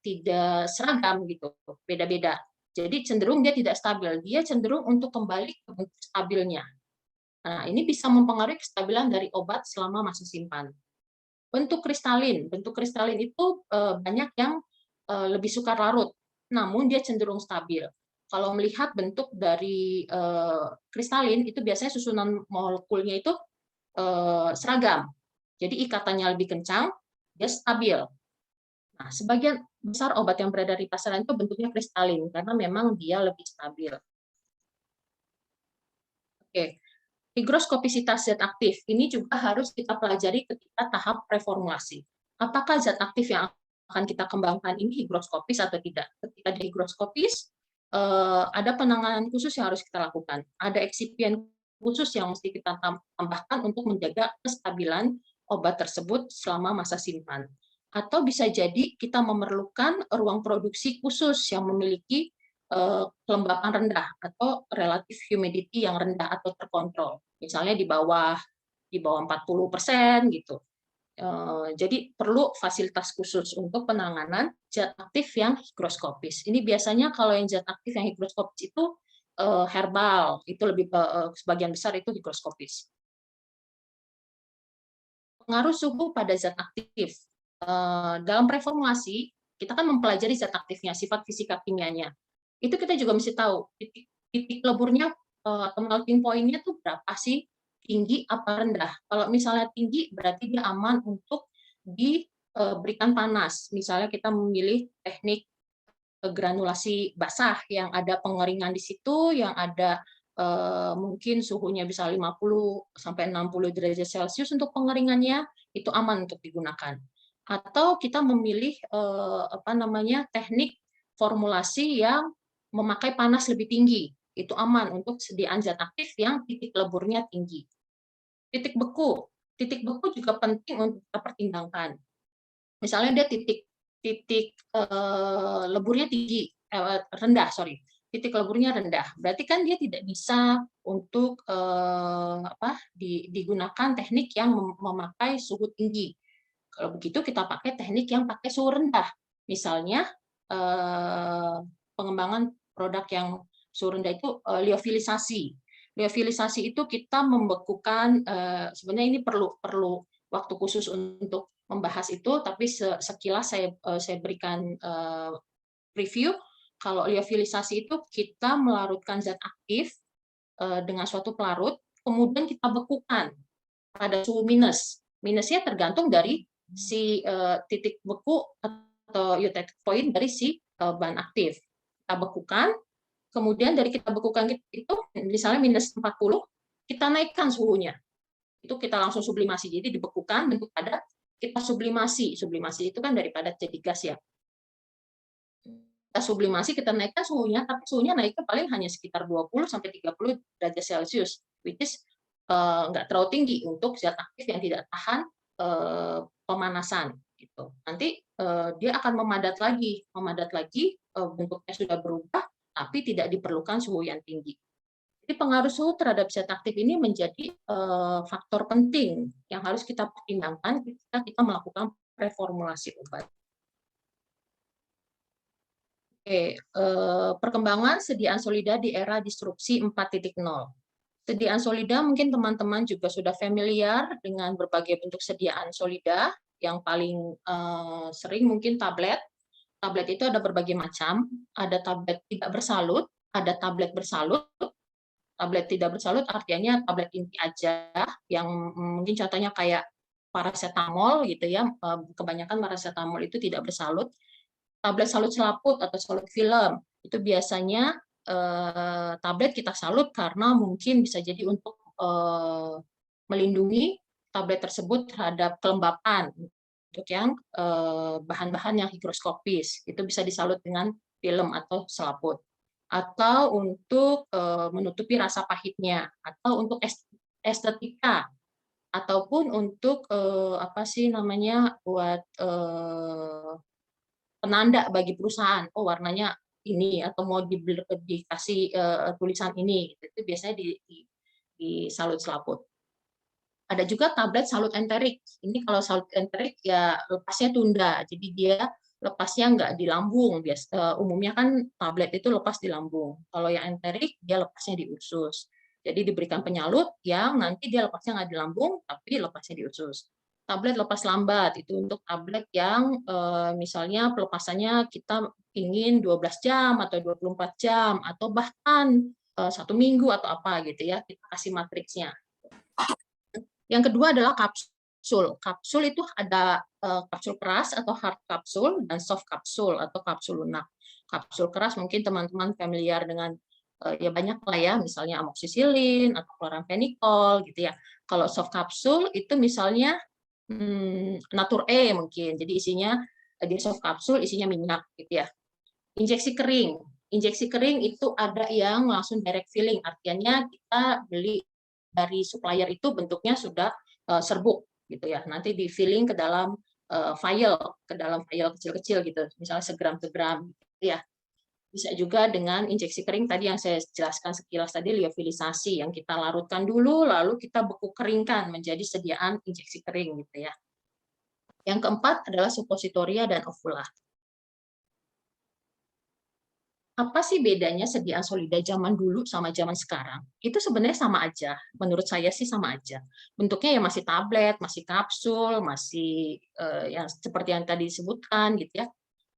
seragam gitu, beda-beda. Jadi cenderung dia tidak stabil, dia cenderung untuk kembali ke bentuk stabilnya. Nah, ini bisa mempengaruhi kestabilan dari obat selama masa simpan. Bentuk kristalin itu banyak yang lebih sukar larut, namun dia cenderung stabil. Kalau melihat bentuk dari kristalin itu biasanya susunan molekulnya itu seragam, jadi ikatannya lebih kencang, dia stabil. Nah, sebagian besar obat yang beredar di pasaran itu bentuknya kristalin karena memang dia lebih stabil. Oke. Higroskopisitas zat aktif ini juga harus kita pelajari ketika tahap preformulasi. Apakah zat aktif yang akan kita kembangkan ini higroskopis atau tidak? Ketika di higroskopis, ada penanganan khusus yang harus kita lakukan. Ada eksipien khusus yang mesti kita tambahkan untuk menjaga kestabilan obat tersebut selama masa simpan. Atau bisa jadi kita memerlukan ruang produksi khusus yang memiliki kelembapan rendah atau relative humidity yang rendah atau terkontrol. Misalnya di bawah 40% gitu. Jadi perlu fasilitas khusus untuk penanganan zat aktif yang higroskopis. Ini biasanya kalau yang zat aktif yang higroskopis itu herbal, itu lebih sebagian besar itu higroskopis. Pengaruh suhu pada zat aktif. Dalam preformulasi, kita kan mempelajari zat aktifnya, sifat fisika kimianya. Itu kita juga mesti tahu titik leburnya atau melting point-nya tuh berapa sih, tinggi apa rendah. Kalau misalnya tinggi berarti dia aman untuk diberikan panas. Misalnya kita memilih teknik granulasi basah yang ada pengeringan di situ, yang ada mungkin suhunya bisa 50 sampai 60 derajat Celcius untuk pengeringannya, itu aman untuk digunakan. Atau kita memilih teknik formulasi yang memakai panas lebih tinggi, itu aman untuk sediaan zat aktif yang titik leburnya tinggi. Titik beku juga penting untuk kita pertimbangkan. Misalnya dia titik leburnya rendah, titik leburnya rendah, berarti kan dia tidak bisa untuk digunakan teknik yang memakai suhu tinggi. Kalau begitu kita pakai teknik yang pakai suhu rendah, misalnya pengembangan produk yang suhu rendah itu liofilisasi. Liofilisasi itu kita membekukan, sebenarnya ini perlu waktu khusus untuk membahas itu, tapi sekilas saya berikan review. Kalau liofilisasi itu kita melarutkan zat aktif dengan suatu pelarut, kemudian kita bekukan pada suhu minus. Minusnya tergantung dari si titik beku atau eutectic point dari si bahan aktif. Kita bekukan, kemudian dari kita bekukan itu misalnya minus 40, kita naikkan suhunya. Itu kita langsung sublimasi, jadi dibekukan bentuk padat, kita sublimasi. Sublimasi itu kan dari padat jadi gas ya. Kita sublimasi, kita naikkan suhunya, tapi suhunya naiknya paling hanya sekitar 20-30 derajat Celcius, which is nggak terlalu tinggi untuk zat aktif yang tidak tahan pemanasan. Gitu. Nanti dia akan memadat lagi, bentuknya sudah berubah, tapi tidak diperlukan suhu yang tinggi. Jadi pengaruh suhu terhadap zat aktif ini menjadi faktor penting yang harus kita pertimbangkan ketika kita melakukan reformulasi obat. Oke, perkembangan sediaan solida di era disrupsi 4.0. Sediaan solida mungkin teman-teman juga sudah familiar dengan berbagai bentuk sediaan solida. Yang paling sering mungkin tablet. Tablet itu ada berbagai macam. Ada tablet tidak bersalut, ada tablet bersalut. Tablet tidak bersalut artinya tablet inti aja, yang mungkin contohnya kayak paracetamol gitu ya. Kebanyakan paracetamol itu tidak bersalut. Tablet salut selaput atau salut film itu biasanya tablet kita salut karena mungkin bisa jadi untuk melindungi tablet tersebut terhadap kelembapan, untuk yang bahan-bahan yang higroskopis itu bisa disalut dengan film atau selaput, atau untuk menutupi rasa pahitnya, atau untuk estetika, ataupun untuk buat penanda bagi perusahaan, oh warnanya ini atau mau dikasih tulisan ini, itu biasanya di salut selaput. Ada juga tablet salut enterik. Ini kalau salut enterik ya lepasnya tunda, jadi dia lepasnya nggak di lambung. Umumnya kan tablet itu lepas di lambung. Kalau yang enterik dia lepasnya di usus. Jadi diberikan penyalut yang nanti dia lepasnya nggak di lambung, tapi lepasnya di usus. Tablet lepas lambat itu untuk tablet yang misalnya pelepasannya kita ingin 12 jam atau 24 jam atau bahkan 1 minggu atau apa gitu ya, kita kasih matriksnya. Yang kedua adalah kapsul. Kapsul itu ada kapsul keras atau hard kapsul dan soft kapsul atau kapsul lunak. Kapsul keras mungkin teman-teman familiar dengan ya banyak lah ya, misalnya amoksisilin atau chloramphenicol gitu ya. Kalau soft kapsul itu misalnya Natur E mungkin, jadi isinya di soft kapsul isinya minyak gitu ya. Injeksi kering itu ada yang langsung direct filling, artinya kita beli dari supplier itu bentuknya sudah serbuk gitu ya, nanti di filling ke dalam vial kecil-kecil gitu, misalnya segram gitu ya. Bisa juga dengan injeksi kering tadi yang saya jelaskan sekilas tadi, liofilisasi, yang kita larutkan dulu lalu kita beku keringkan menjadi sediaan injeksi kering gitu ya. Yang keempat adalah suppositoria dan ovula. Apa sih bedanya sediaan solida zaman dulu sama zaman sekarang? Itu sebenarnya sama aja, menurut saya sih sama aja. Bentuknya ya masih tablet, masih kapsul, masih yang seperti yang tadi disebutkan gitu ya.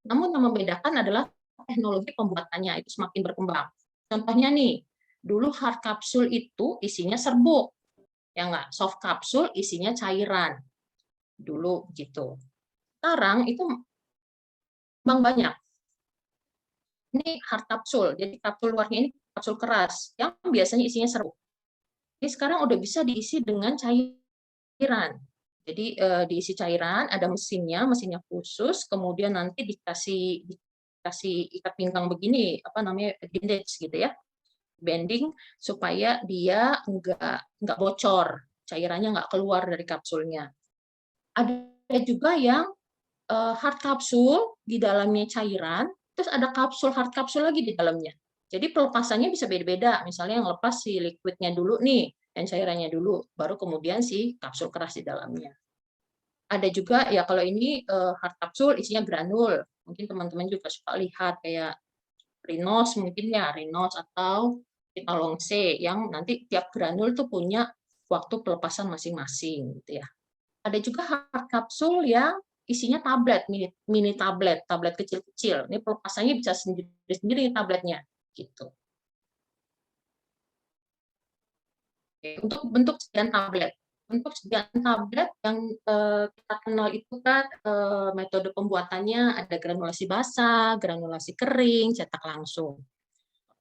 Namun yang membedakan adalah teknologi pembuatannya itu semakin berkembang. Contohnya nih, dulu hard kapsul itu isinya serbuk, ya nggak? Soft kapsul isinya cairan, dulu gitu. Sekarang itu memang banyak. Ini hard kapsul, jadi kapsul luarnya ini kapsul keras, yang biasanya isinya serbuk. Ini sekarang udah bisa diisi dengan cairan. Jadi diisi cairan, ada mesinnya khusus, kemudian nanti dikasih ikat pinggang begini, bandage gitu ya, bending supaya dia nggak bocor, cairannya nggak keluar dari kapsulnya. Ada juga yang hard kapsul di dalamnya cairan, terus ada kapsul hard kapsul lagi di dalamnya. Jadi pelepasannya bisa beda-beda. Misalnya yang lepas si liquidnya dulu nih, dan cairannya dulu, baru kemudian si kapsul keras di dalamnya. Ada juga ya kalau ini hard kapsul isinya granul. Mungkin teman-teman juga suka lihat kayak Rinos mungkin ya, Rinos atau Citalong C yang nanti tiap granul tuh punya waktu pelepasan masing-masing gitu ya. Ada juga hard kapsul yang isinya tablet, mini tablet kecil-kecil. Ini pelepasannya bisa sendiri-sendiri tabletnya gitu. Oke, untuk bentuk sediaan tablet. Untuk sediaan tablet yang kita kenal itu kan metode pembuatannya ada granulasi basah, granulasi kering, cetak langsung.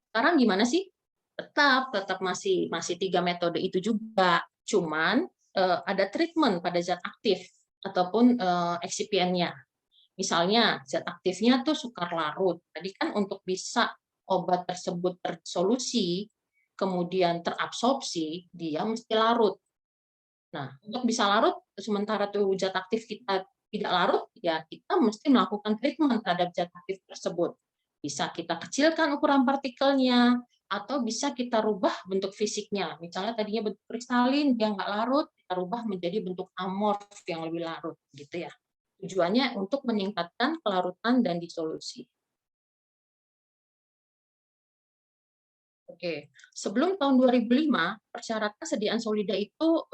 Sekarang gimana sih? Tetap masih 3 metode itu juga. Cuman ada treatment pada zat aktif ataupun excipientnya. Misalnya zat aktifnya tuh sukar larut. Tadi kan untuk bisa obat tersebut tersolusi, kemudian terabsorpsi, dia mesti larut. Nah, untuk bisa larut, sementara tuh zat aktif kita tidak larut, ya kita mesti melakukan treatment terhadap zat aktif tersebut. Bisa kita kecilkan ukuran partikelnya, atau bisa kita rubah bentuk fisiknya. Misalnya tadinya bentuk kristalin, dia nggak larut, kita rubah menjadi bentuk amorf yang lebih larut, gitu ya. Tujuannya untuk meningkatkan kelarutan dan disolusi. Oke, sebelum tahun 2005, persyaratan sediaan Solida itu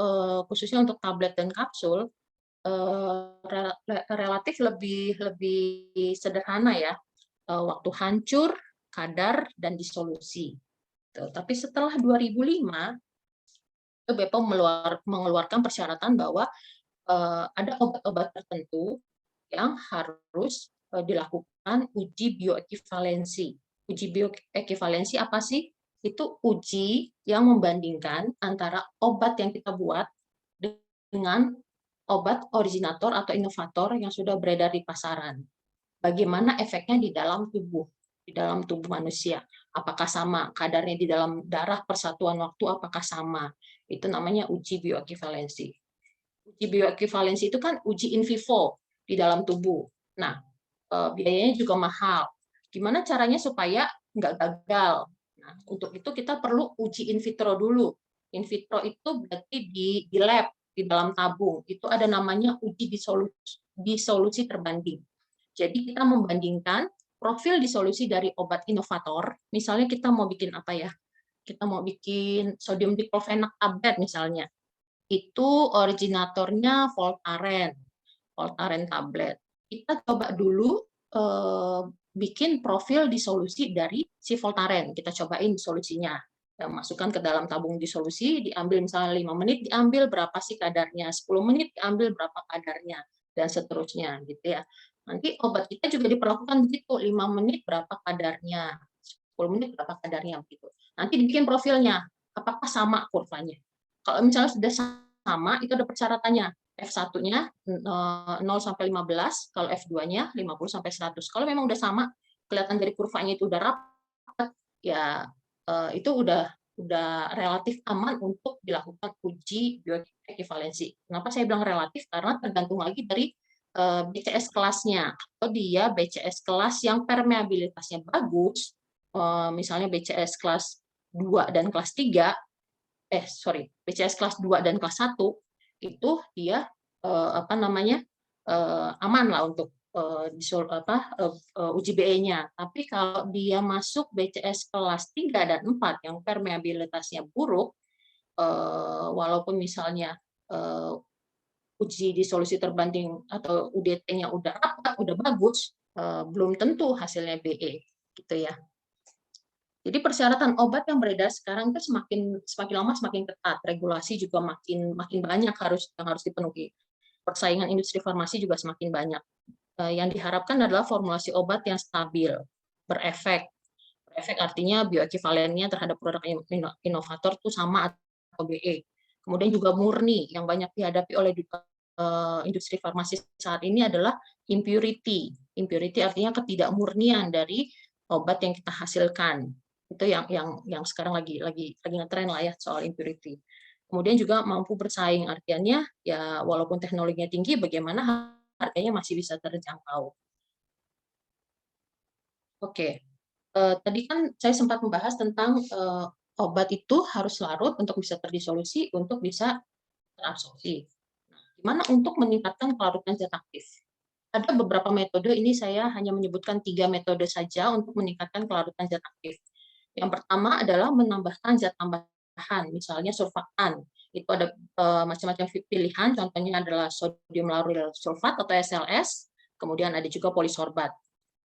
khususnya untuk tablet dan kapsul relatif lebih sederhana ya, waktu hancur, kadar, dan disolusi. Tapi setelah 2005, BPOM mengeluarkan persyaratan bahwa ada obat-obat tertentu yang harus dilakukan uji bioekivalensi. Uji bioekivalensi apa sih? Itu uji yang membandingkan antara obat yang kita buat dengan obat originator atau inovator yang sudah beredar di pasaran. Bagaimana efeknya di dalam tubuh manusia? Apakah sama? Kadarnya di dalam darah persatuan waktu apakah sama? Itu namanya uji bioekivalensi. Uji bioekivalensi itu kan uji in vivo di dalam tubuh. Nah, biayanya juga mahal. Gimana caranya supaya nggak gagal? Nah, untuk itu kita perlu uji in vitro dulu. In vitro itu berarti di lab, di dalam tabung. Itu ada namanya uji disolusi terbanding. Jadi kita membandingkan profil disolusi dari obat inovator. Misalnya kita mau bikin apa ya? Kita mau bikin sodium diklofenak tablet misalnya. Itu originatornya Voltaren tablet. Kita coba dulu bikin profil disolusi dari si Voltaren. Kita cobain disolusinya. Ya, masukkan ke dalam tabung disolusi, diambil misalnya 5 menit, diambil berapa sih kadarnya, 10 menit diambil berapa kadarnya, dan seterusnya gitu ya. Nanti obat kita juga diperlakukan begitu, 5 menit berapa kadarnya, 10 menit berapa kadarnya begitu. Nanti dibikin profilnya, apakah sama kurvanya. Kalau misalnya sudah sama, itu ada persyaratannya. F1-nya 0 sampai 15, kalau F2-nya 50 sampai 100. Kalau memang udah sama, kelihatan dari kurvanya itu udah rapat, ya itu udah relatif aman untuk dilakukan uji bioekivalensi. Kenapa saya bilang relatif? Karena tergantung lagi dari BCS kelasnya. Atau dia BCS kelas yang permeabilitasnya bagus, misalnya BCS kelas 2 dan kelas 3, BCS kelas 2 dan kelas 1 itu dia aman lah untuk uji BE-nya. Tapi kalau dia masuk BCS kelas 3 dan 4 yang permeabilitasnya buruk, walaupun misalnya uji disolusi terbanding atau UDT-nya udah rapat, udah bagus, belum tentu hasilnya BE gitu ya. Jadi persyaratan obat yang beredar sekarang itu semakin lama semakin ketat, regulasi juga makin banyak yang harus dipenuhi. Persaingan industri farmasi juga semakin banyak. Yang diharapkan adalah formulasi obat yang stabil, berefek. Berefek artinya bioekivalennya terhadap produk inovator itu sama atau BE. Kemudian juga murni, yang banyak dihadapi oleh industri farmasi saat ini adalah impurity. Impurity artinya ketidakmurnian dari obat yang kita hasilkan. Itu yang sekarang lagi ngetren lah ya soal impurity. Kemudian juga mampu bersaing, artinya ya walaupun teknologinya tinggi, bagaimana harganya masih bisa terjangkau. Oke, tadi kan saya sempat membahas tentang obat itu harus larut untuk bisa terdisolusi, untuk bisa terabsorpsi. Nah, gimana untuk meningkatkan kelarutan zat aktif? Ada beberapa metode, ini saya hanya menyebutkan 3 metode saja untuk meningkatkan kelarutan zat aktif. Yang pertama adalah menambahkan zat tambahan, misalnya surfaktan. Itu ada macam-macam pilihan, contohnya adalah sodium lauryl sulfat atau SLS, kemudian ada juga polisorbat.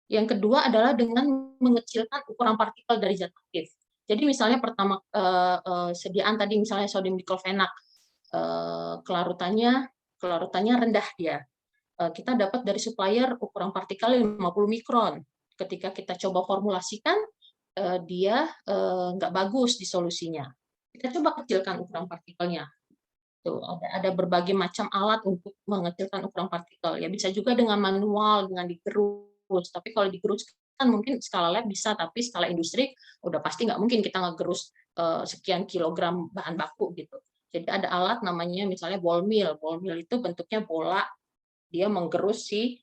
Yang kedua adalah dengan mengecilkan ukuran partikel dari zat aktif. Jadi misalnya pertama sediaan tadi misalnya sodium diklofenak, kelarutannya rendah dia. Kita dapat dari supplier ukuran partikel 50 mikron. Ketika kita coba formulasikan, dia nggak bagus disolusinya. Kita coba kecilkan ukuran partikelnya. Tuh, ada berbagai macam alat untuk mengecilkan ukuran partikel. Ya bisa juga dengan manual, dengan digerus. Tapi kalau digerus kan mungkin skala lab bisa, tapi skala industri udah pasti nggak mungkin kita ngegerus sekian kilogram bahan baku gitu. Jadi ada alat namanya misalnya ball mill. Ball mill itu bentuknya bola, dia menggerus si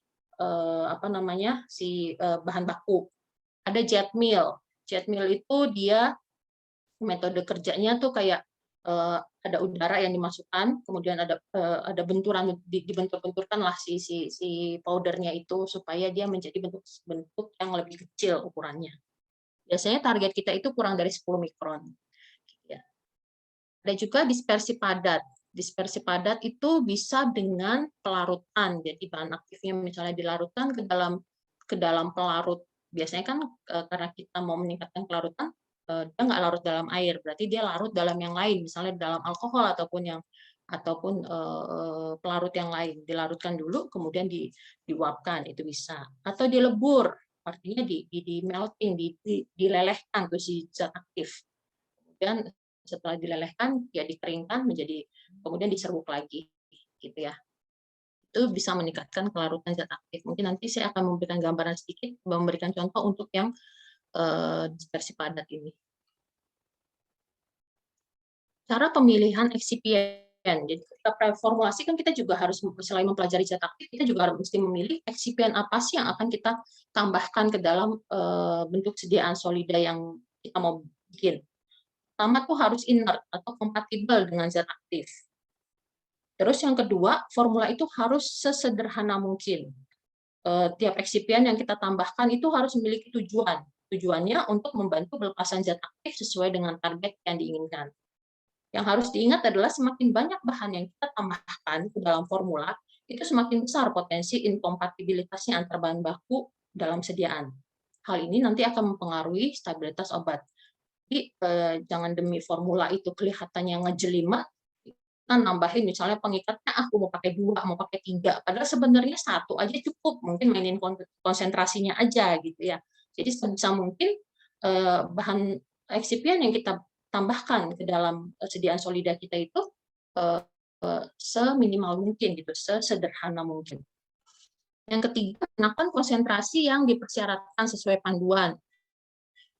bahan baku. Ada jet mill. Jet mill itu dia metode kerjanya tuh kayak ada udara yang dimasukkan, kemudian ada benturan, dibentur-benturkan lah si powdernya itu supaya dia menjadi bentuk yang lebih kecil ukurannya. Biasanya target kita itu kurang dari 10 mikron. Ya. Ada juga dispersi padat. Dispersi padat itu bisa dengan pelarutan. Jadi bahan aktifnya misalnya dilarutkan ke dalam pelarut. Biasanya kan karena kita mau meningkatkan pelarutan, dia nggak larut dalam air, berarti dia larut dalam yang lain, misalnya dalam alkohol ataupun pelarut yang lain. Dilarutkan dulu, kemudian diuapkan, itu bisa. Atau dilebur, artinya di melting, dilelehkan tuh si zat aktif. Kemudian setelah dilelehkan, ya dikeringkan kemudian diseruk lagi, gitu ya. Itu bisa meningkatkan kelarutan zat aktif. Mungkin nanti saya akan memberikan gambaran sedikit, memberikan contoh untuk yang dispersi padat ini. Cara pemilihan eksipien. Jadi ketika preformulasi kan kita juga harus, selain mempelajari zat aktif, kita juga harus mesti memilih eksipien apa sih yang akan kita tambahkan ke dalam bentuk sediaan solida yang kita mau bikin. Pertama tuh harus inert atau kompatibel dengan zat aktif. Terus yang kedua, formula itu harus sesederhana mungkin. Tiap eksipien yang kita tambahkan itu harus memiliki tujuan. Tujuannya untuk membantu pelepasan zat aktif sesuai dengan target yang diinginkan. Yang harus diingat adalah semakin banyak bahan yang kita tambahkan ke dalam formula, itu semakin besar potensi inkompatibilitasnya antar bahan baku dalam sediaan. Hal ini nanti akan mempengaruhi stabilitas obat. Jadi jangan demi formula itu kelihatannya ngejelimet, kita nambahin misalnya pengikatnya, aku mau pakai 2, mau pakai 3, padahal sebenarnya 1 aja cukup, mungkin mainin konsentrasinya aja gitu ya. Jadi sebisa mungkin bahan eksipien yang kita tambahkan ke dalam sediaan solida kita itu seminimal mungkin gitu, sesederhana mungkin. Yang ketiga, gunakan konsentrasi yang dipersyaratkan sesuai panduan.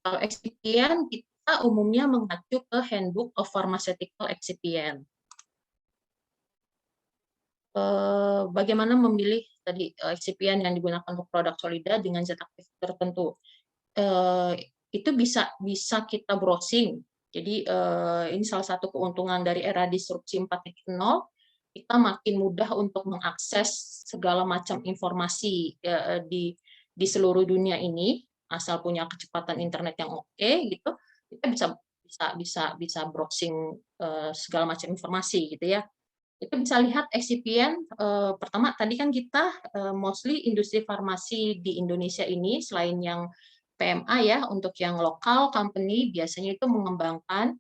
Kalau eksipien kita umumnya mengacu ke Handbook of Pharmaceutical Excipient. Bagaimana memilih tadi eksipien yang digunakan untuk produk solida dengan zat aktif tertentu. Itu bisa kita browsing. Jadi ini salah satu keuntungan dari era disrupsi 4.0, kita makin mudah untuk mengakses segala macam informasi di seluruh dunia ini, asal punya kecepatan internet yang oke gitu, kita bisa browsing segala macam informasi gitu ya. Itu bisa lihat eksipien, pertama tadi kan kita mostly industri farmasi di Indonesia ini, selain yang PMA ya, untuk yang lokal company biasanya itu mengembangkan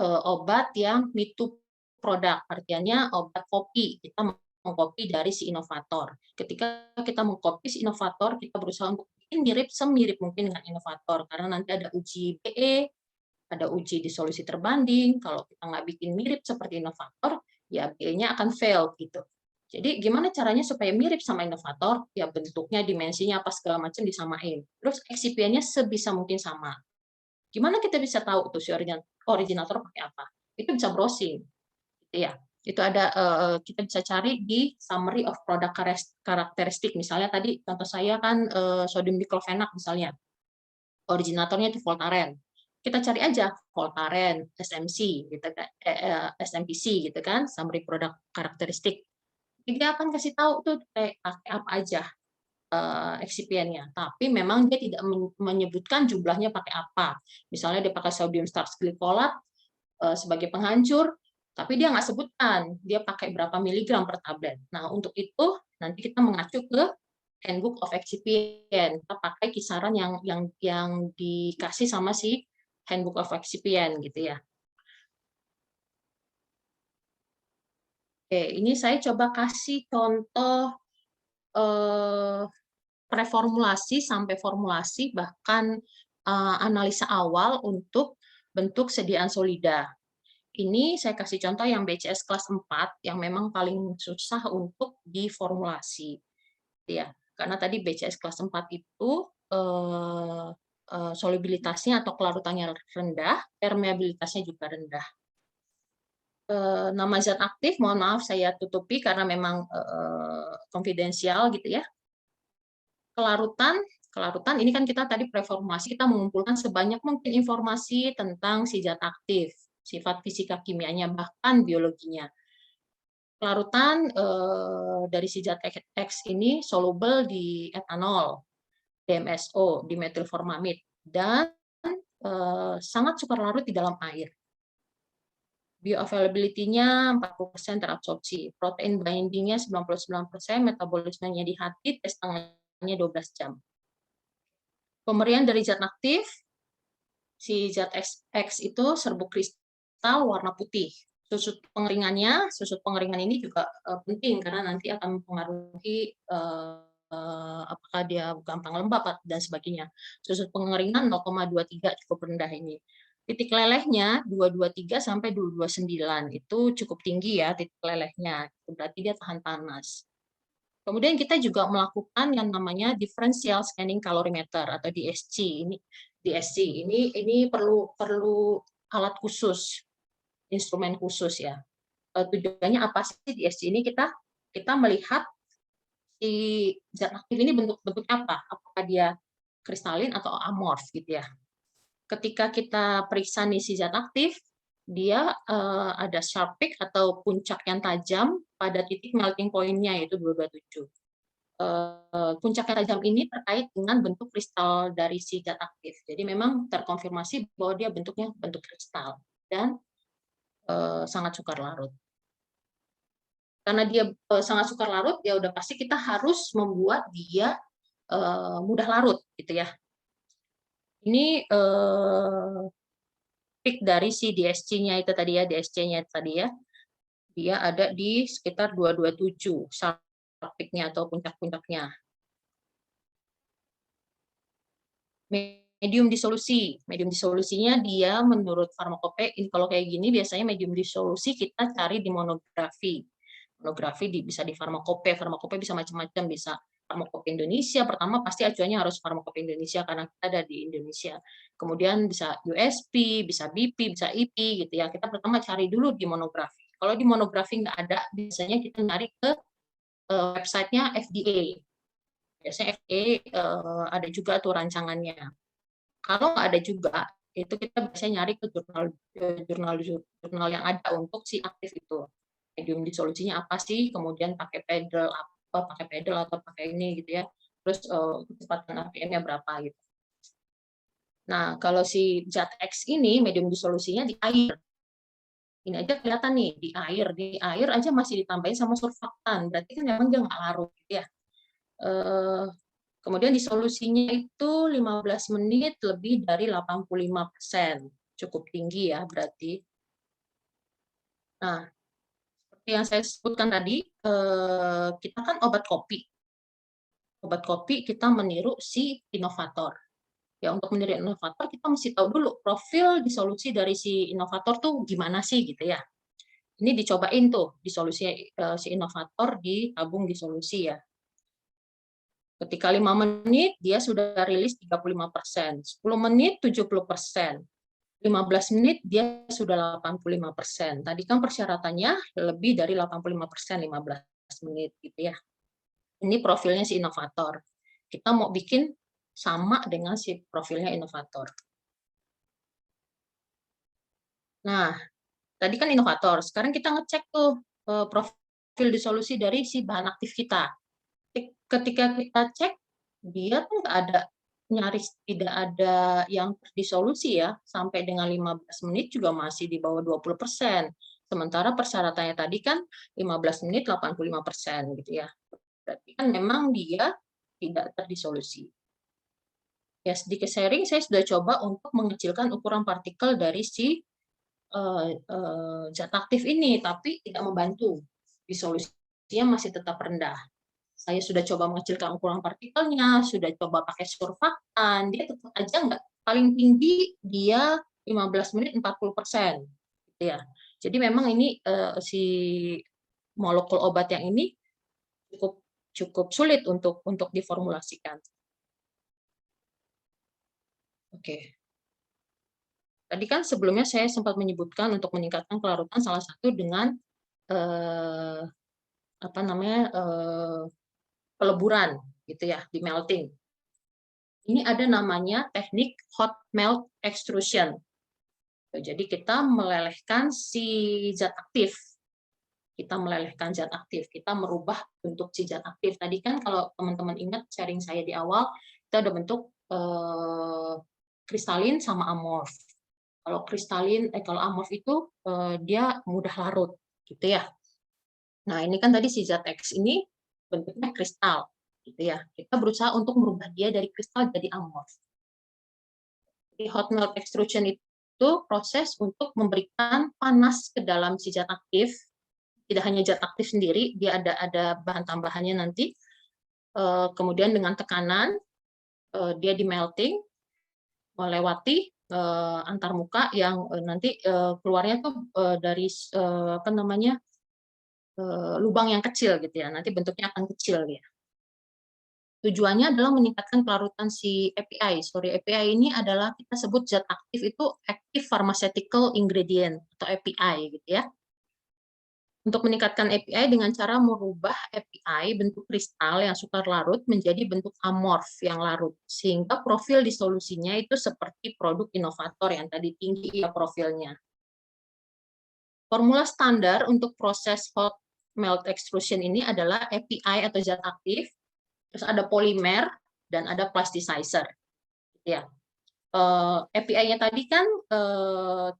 obat yang me-to produk, artinya obat kopi, kita mengkopi dari si inovator. Ketika kita mengkopi si inovator, kita berusaha untuk bikin semirip mungkin dengan inovator, karena nanti ada uji BE, ada uji di solusi terbanding. Kalau kita nggak bikin mirip seperti inovator, ya BE-nya akan fail gitu. Jadi gimana caranya supaya mirip sama inovator? Ya bentuknya, dimensinya, apa segala macam disamain. Terus eksipiennya sebisa mungkin sama. Gimana kita bisa tahu tuh si originator pakai apa? Itu bisa browsing. Gitu ya. Itu ada kita bisa cari di summary of product characteristic. Misalnya tadi contoh saya kan sodium diclofenac misalnya. Originatornya itu Voltaren. Kita cari aja Voltaren, SMC gitu kan, SMPC gitu kan, summary product characteristic. Dia akan kasih tahu tuh pakai apa aja eksipiennya, tapi memang dia tidak menyebutkan jumlahnya pakai apa. Misalnya dia pakai sodium starch glycolate sebagai penghancur, tapi dia nggak sebutkan dia pakai berapa miligram per tablet. Nah, untuk itu nanti kita mengacu ke Handbook of Excipient. Kita pakai kisaran yang dikasih sama si Handbook of Excipient gitu ya. Oke, ini saya coba kasih contoh preformulasi sampai formulasi, bahkan analisa awal untuk bentuk sediaan solida. ini saya kasih contoh yang BCS kelas 4 yang memang paling susah untuk diformulasi. Ya, karena tadi BCS kelas 4 itu solubilitasnya atau kelarutannya rendah, permeabilitasnya juga rendah. Nama zat aktif, mohon maaf saya tutupi karena memang konfidensial gitu ya. Kelarutan ini kan kita tadi preformulasi, kita mengumpulkan sebanyak mungkin informasi tentang si zat aktif, sifat fisika kimianya, bahkan biologinya. Kelarutan dari si zat X ini soluble di etanol, DMSO, dimetilformamid, dan sangat sukar larut di dalam air. Bioavailability-nya 40% terabsorpsi, protein binding-nya 99%, metabolismenya di hati, tes tangannya 12 jam. Pemberian dari zat aktif, si zat X itu serbuk kristal warna putih. Susut pengeringan ini juga penting karena nanti akan mempengaruhi apakah dia gampang lembab dan sebagainya. Susut pengeringan 0,23 cukup rendah ini. Titik lelehnya 223 sampai 229 itu cukup tinggi ya titik lelehnya, berarti dia tahan panas. Kemudian kita juga melakukan yang namanya differential scanning calorimeter atau DSC. Ini perlu alat khusus, instrumen khusus ya. Tujuannya apa sih DSC ini? Kita melihat si zat aktif ini bentuknya apa? Apakah dia kristalin atau amorf gitu ya. Ketika kita periksa nih si zat aktif, dia ada sharp peak atau puncak yang tajam pada titik melting point-nya yaitu 227. Puncak yang tajam ini terkait dengan bentuk kristal dari si zat aktif. Jadi memang terkonfirmasi bahwa dia bentuknya bentuk kristal dan sangat sukar larut. Karena dia sangat sukar larut, ya udah pasti kita harus membuat dia mudah larut gitu ya. Ini peak dari si DSC-nya itu tadi ya, DSC-nya tadi ya. Dia ada di sekitar 227 sharp peak-nya atau puncak-puncaknya. Medium disolusi. Medium disolusinya dia menurut farmakope, kalau kayak gini biasanya medium disolusi kita cari di monografi. Monografi bisa di farmakope bisa macam-macam, bisa farmakope Indonesia, pertama pasti acuannya harus farmakope Indonesia karena kita ada di Indonesia. Kemudian bisa USP, bisa BP, bisa IP gitu ya. Kita pertama cari dulu di monografi. Kalau di monografi nggak ada, biasanya kita cari ke websitenya FDA. Biasanya FDA ada juga tuh rancangannya. Kalau nggak ada juga, itu kita biasanya nyari ke jurnal yang ada untuk si aktif itu. Medium disolusinya apa sih? Kemudian pakai pedal atau pakai ini gitu ya. Terus kecepatan RPM-nya berapa gitu. Nah, kalau si zat X ini medium disolusinya di air. Ini aja kelihatan nih di air aja masih ditambahin sama surfaktan. Berarti kan memang dia nggak larut gitu ya. Kemudian disolusinya itu 15 menit lebih dari 85%. Cukup tinggi ya berarti. Nah, seperti yang saya sebutkan tadi, kita kan obat kopi. Obat kopi kita meniru si inovator. Ya, untuk meniru inovator kita mesti tahu dulu profil disolusi dari si inovator tuh gimana sih gitu ya. Ini dicobain tuh disolusi si inovator di tabung disolusi ya. Ketika 5 menit dia sudah rilis 35%, 10 menit 70%, 15 menit dia sudah 85%. Tadi kan persyaratannya lebih dari 85% 15 menit gitu ya. Ini profilnya si inovator. Kita mau bikin sama dengan si profilnya inovator. Nah, tadi kan inovator. Sekarang kita ngecek tuh profil disolusi dari si bahan aktif kita. Ketika kita cek, dia tuh nggak ada, nyaris tidak ada yang disolusi ya, sampai dengan 15 menit juga masih di bawah 20%. Sementara persyaratannya tadi kan 15 menit 85% gitu ya. Berarti kan memang dia tidak terdisolusi. Ya, sedikit sharing, saya sudah coba untuk mengecilkan ukuran partikel dari si zat aktif ini, tapi tidak membantu. Disolusinya masih tetap rendah. Saya sudah coba mengecilkan ukuran partikelnya, sudah coba pakai surfaktan, dia tetap aja nggak, paling tinggi dia 15 menit 40%. Gitu ya. Jadi memang ini si molekul obat yang ini cukup sulit untuk diformulasikan. Oke. Tadi kan sebelumnya saya sempat menyebutkan untuk meningkatkan kelarutan salah satu dengan peleburan gitu ya, di melting. Ini ada namanya teknik hot melt extrusion. Jadi kita melelehkan si zat aktif. Kita melelehkan zat aktif, kita merubah bentuk si zat aktif. Tadi kan kalau teman-teman ingat sharing saya di awal, itu ada bentuk kristalin sama amorf. Kalau kalau amorf itu dia mudah larut, gitu ya. Nah ini kan tadi si zat X ini bentuknya kristal, gitu ya. Kita berusaha untuk merubah dia dari kristal jadi amorf. Di hot melt extrusion itu proses untuk memberikan panas ke dalam si zat aktif. Tidak hanya zat aktif sendiri, dia ada bahan tambahannya nanti. Kemudian dengan tekanan dia di melting melewati antarmuka yang nanti keluarnya tuh dari lubang yang kecil gitu ya. Nanti bentuknya akan kecil ya. Tujuannya adalah meningkatkan kelarutan si API. API ini adalah kita sebut zat aktif itu active pharmaceutical ingredient atau API gitu ya. Untuk meningkatkan API dengan cara merubah API bentuk kristal yang sukar larut menjadi bentuk amorf yang larut. Sehingga profil disolusinya itu seperti produk inovator yang tadi tinggi ya profilnya. Formula standar untuk proses hot melt extrusion ini adalah API atau zat aktif, terus ada polimer, dan ada plasticizer. Ya. API-nya tadi kan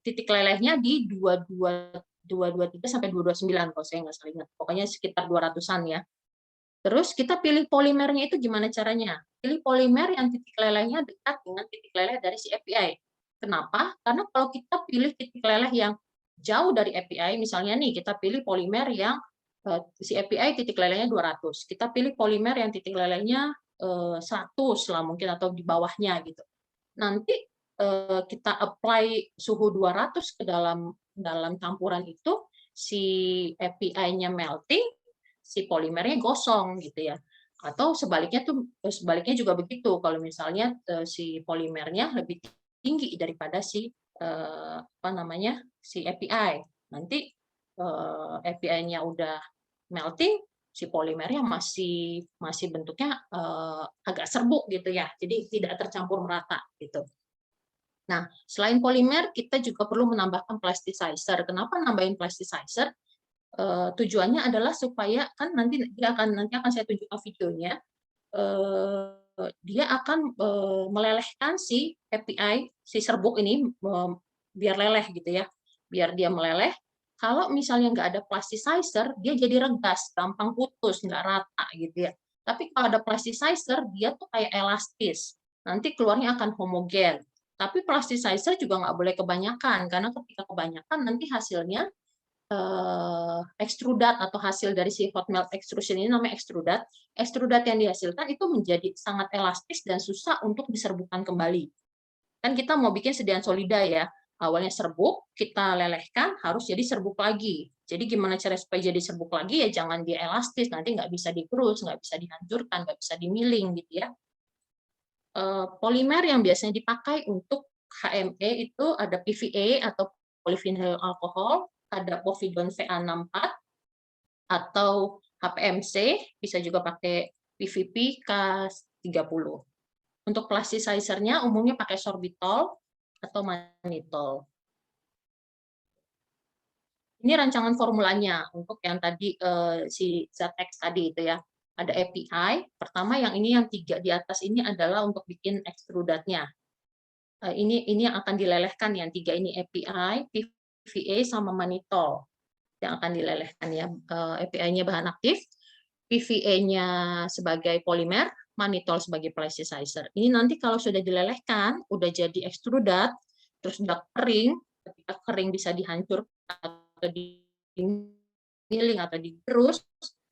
titik lelehnya di 223 sampai 229 kalau saya nggak salah ingat. Pokoknya sekitar 200-an ya. Terus kita pilih polimernya itu gimana caranya? Pilih polimer yang titik lelehnya dekat dengan titik leleh dari si API. Kenapa? Karena kalau kita pilih titik leleh yang jauh dari API, misalnya nih kita pilih polimer yang si API titik lelehnya 200. Kita pilih polimer yang titik lelehnya 100 lah mungkin atau di bawahnya gitu. Nanti kita apply suhu 200 ke dalam campuran itu, si API-nya melting, si polimernya gosong gitu ya. Atau sebaliknya juga begitu. Kalau misalnya si polimernya lebih tinggi daripada si si API. Nanti API-nya udah melting, si polimernya masih bentuknya agak serbuk gitu ya. Jadi tidak tercampur merata gitu. Nah, selain polimer, kita juga perlu menambahkan plasticizer. Kenapa nambahin plasticizer? Tujuannya adalah supaya kan nanti akan saya tunjukkan videonya. Dia akan melelehkan si API, si serbuk ini biar leleh gitu ya, biar dia meleleh. Kalau misalnya nggak ada plasticizer, dia jadi regas, gampang putus, nggak rata gitu ya. Tapi kalau ada plasticizer, dia tuh kayak elastis, nanti keluarnya akan homogen. Tapi plasticizer juga nggak boleh kebanyakan, karena ketika kebanyakan nanti hasilnya ekstrudat atau hasil dari si hot melt extrusion ini namanya ekstrudat. Ekstrudat yang dihasilkan itu menjadi sangat elastis dan susah untuk diserbukan kembali. Kan kita mau bikin sediaan solida ya, awalnya serbuk, kita lelehkan, harus jadi serbuk lagi. Jadi gimana cara supaya jadi serbuk lagi ya jangan dia elastis, nanti nggak bisa dikerus, nggak bisa dihancurkan, nggak bisa dimiling gitu ya. Polimer yang biasanya dipakai untuk HME itu ada PVA atau polyvinyl alcohol, ada povidone VA64 atau HPMC, bisa juga pakai PVP K30. Untuk plasticizer-nya umumnya pakai sorbitol atau mannitol. Ini rancangan formulanya untuk yang tadi si zat X tadi itu ya. Ada API, pertama yang ini yang 3 di atas ini adalah untuk bikin ekstrudatnya. Ini yang akan dilelehkan yang 3 ini API, PVA sama mannitol yang akan dilelehkan ya. API-nya bahan aktif, PVA-nya sebagai polimer, mannitol sebagai plasticizer. Ini nanti kalau sudah dilelehkan, udah jadi ekstrudat, terus udah kering, ketika kering bisa dihancurkan atau dimiling atau digerus,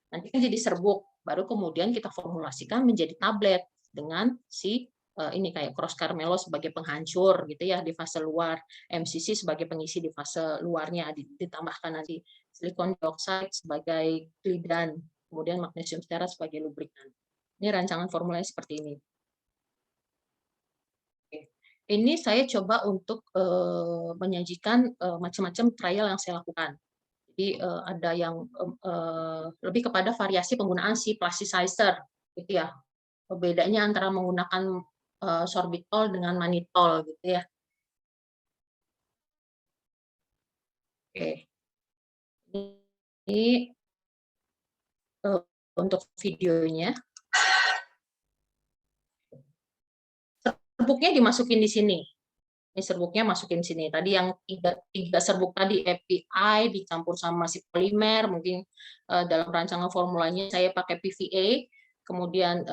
nanti kan jadi serbuk. Baru kemudian kita formulasikan menjadi tablet dengan si ini kayak cross Carmelo sebagai penghancur gitu ya di fase luar, MCC sebagai pengisi di fase luarnya, ditambahkan nanti silikon dioksida sebagai glidan, kemudian magnesium stearat sebagai lubrikan. Ini rancangan formulanya seperti ini. Ini saya coba untuk menyajikan macam-macam trial yang saya lakukan. Jadi ada yang lebih kepada variasi penggunaan si plasticizer, gitu ya. Bedanya antara menggunakan sorbitol dengan manitol, gitu ya. Oke. Ini untuk videonya. Serbuknya dimasukin di sini. Ini serbuknya masukin sini. Tadi yang tiga serbuk tadi API dicampur sama si polimer, mungkin dalam rancangan formulanya saya pakai PVA, kemudian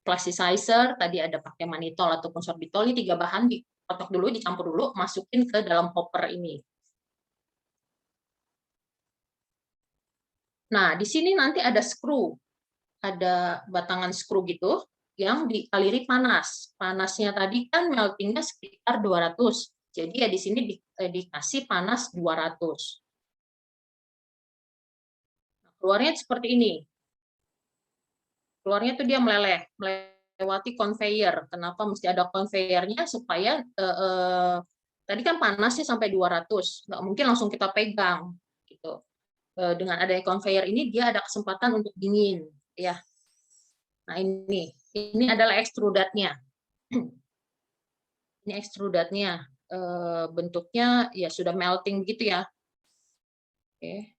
plasticizer, tadi ada pakai manitol ataupun sorbitol. Ini 3 bahan dikotak dulu, dicampur dulu, masukin ke dalam hopper ini. Nah, di sini nanti ada screw, ada batangan screw gitu, yang dialiri panas. Panasnya tadi kan meltingnya sekitar 200. Jadi ya di sini dikasih panas 200. Nah, keluarnya seperti ini. Keluarnya tuh dia melewati conveyor. Kenapa mesti ada conveyornya? Supaya tadi kan panasnya sampai 200. Nggak mungkin langsung kita pegang. Gitu. Dengan adanya conveyor ini dia ada kesempatan untuk dingin. Ya. Nah ini adalah ekstrudatnya. Ini ekstrudatnya, bentuknya ya sudah melting gitu ya. Oke.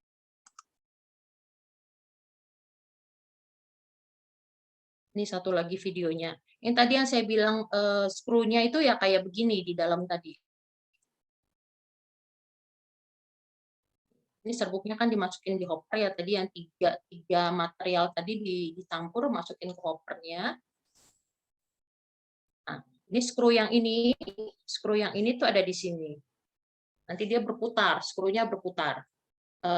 Ini satu lagi videonya. Yang tadi yang saya bilang skrunya itu ya kayak begini di dalam tadi. Ini serbuknya kan dimasukin di hopper ya tadi yang tiga material tadi dicampur masukin ke hoppernya. Nah, ini skru yang ini tuh ada di sini. Nanti dia berputar, skrunya berputar.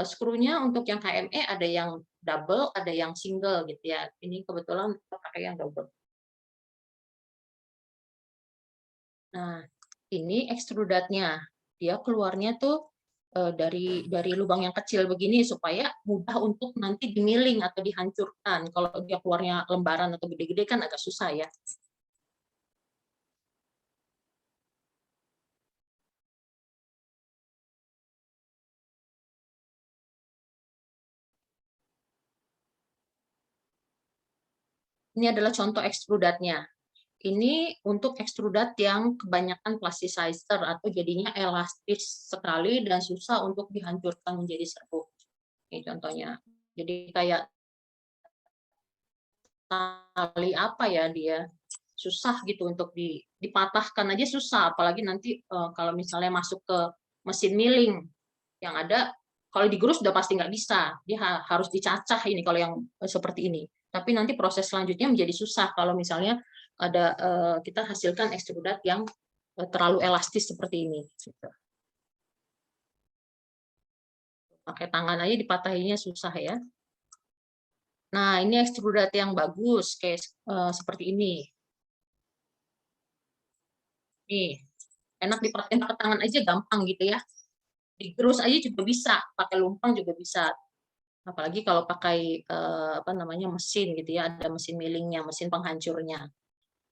Skrunya untuk yang KME ada yang double, ada yang single gitu ya. Ini kebetulan pakai yang double. Nah, ini ekstrudatnya. Dia keluarnya tuh dari lubang yang kecil begini supaya mudah untuk nanti dimiling atau dihancurkan. Kalau dia keluarnya lembaran atau gede-gede kan agak susah ya. Ini adalah contoh ekstrudatnya. Ini untuk ekstrudat yang kebanyakan plasticizer atau jadinya elastis sekali dan susah untuk dihancurkan menjadi serbuk. Ini contohnya. Jadi kayak tali apa ya dia susah gitu untuk dipatahkan aja susah, apalagi nanti kalau misalnya masuk ke mesin milling yang ada, kalau digerus udah pasti nggak bisa, dia harus dicacah ini kalau yang seperti ini. Tapi nanti proses selanjutnya menjadi susah kalau misalnya ada kita hasilkan ekstrudat yang terlalu elastis seperti ini. Pakai tangan aja dipatahinnya susah ya. Nah, ini ekstrudat yang bagus kayak seperti ini. Nih, enak dipakai pakai tangan aja gampang gitu ya. Digerus aja juga bisa, pakai lumpang juga bisa. Apalagi kalau pakai apa namanya mesin gitu ya, ada mesin millingnya, mesin penghancurnya.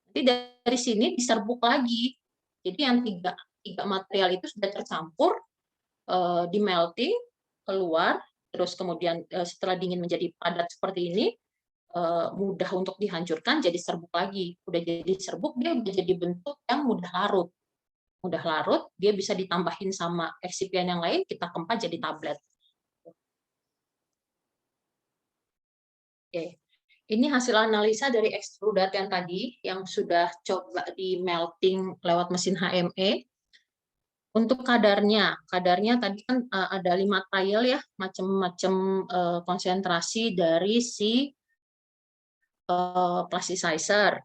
Nanti dari sini diserbuk lagi. Jadi yang tiga material itu sudah tercampur, di melting, keluar, terus kemudian setelah dingin menjadi padat seperti ini, mudah untuk dihancurkan, jadi serbuk lagi. Udah jadi serbuk, dia udah jadi bentuk yang mudah larut. Mudah larut, dia bisa ditambahin sama eksipien yang lain, kita keempat jadi tablet. Oke. Ini hasil analisa dari ekstrudat yang tadi, yang sudah coba di melting lewat mesin HME. Untuk kadarnya tadi kan ada 5 trial ya, macam-macam konsentrasi dari si plasticizer.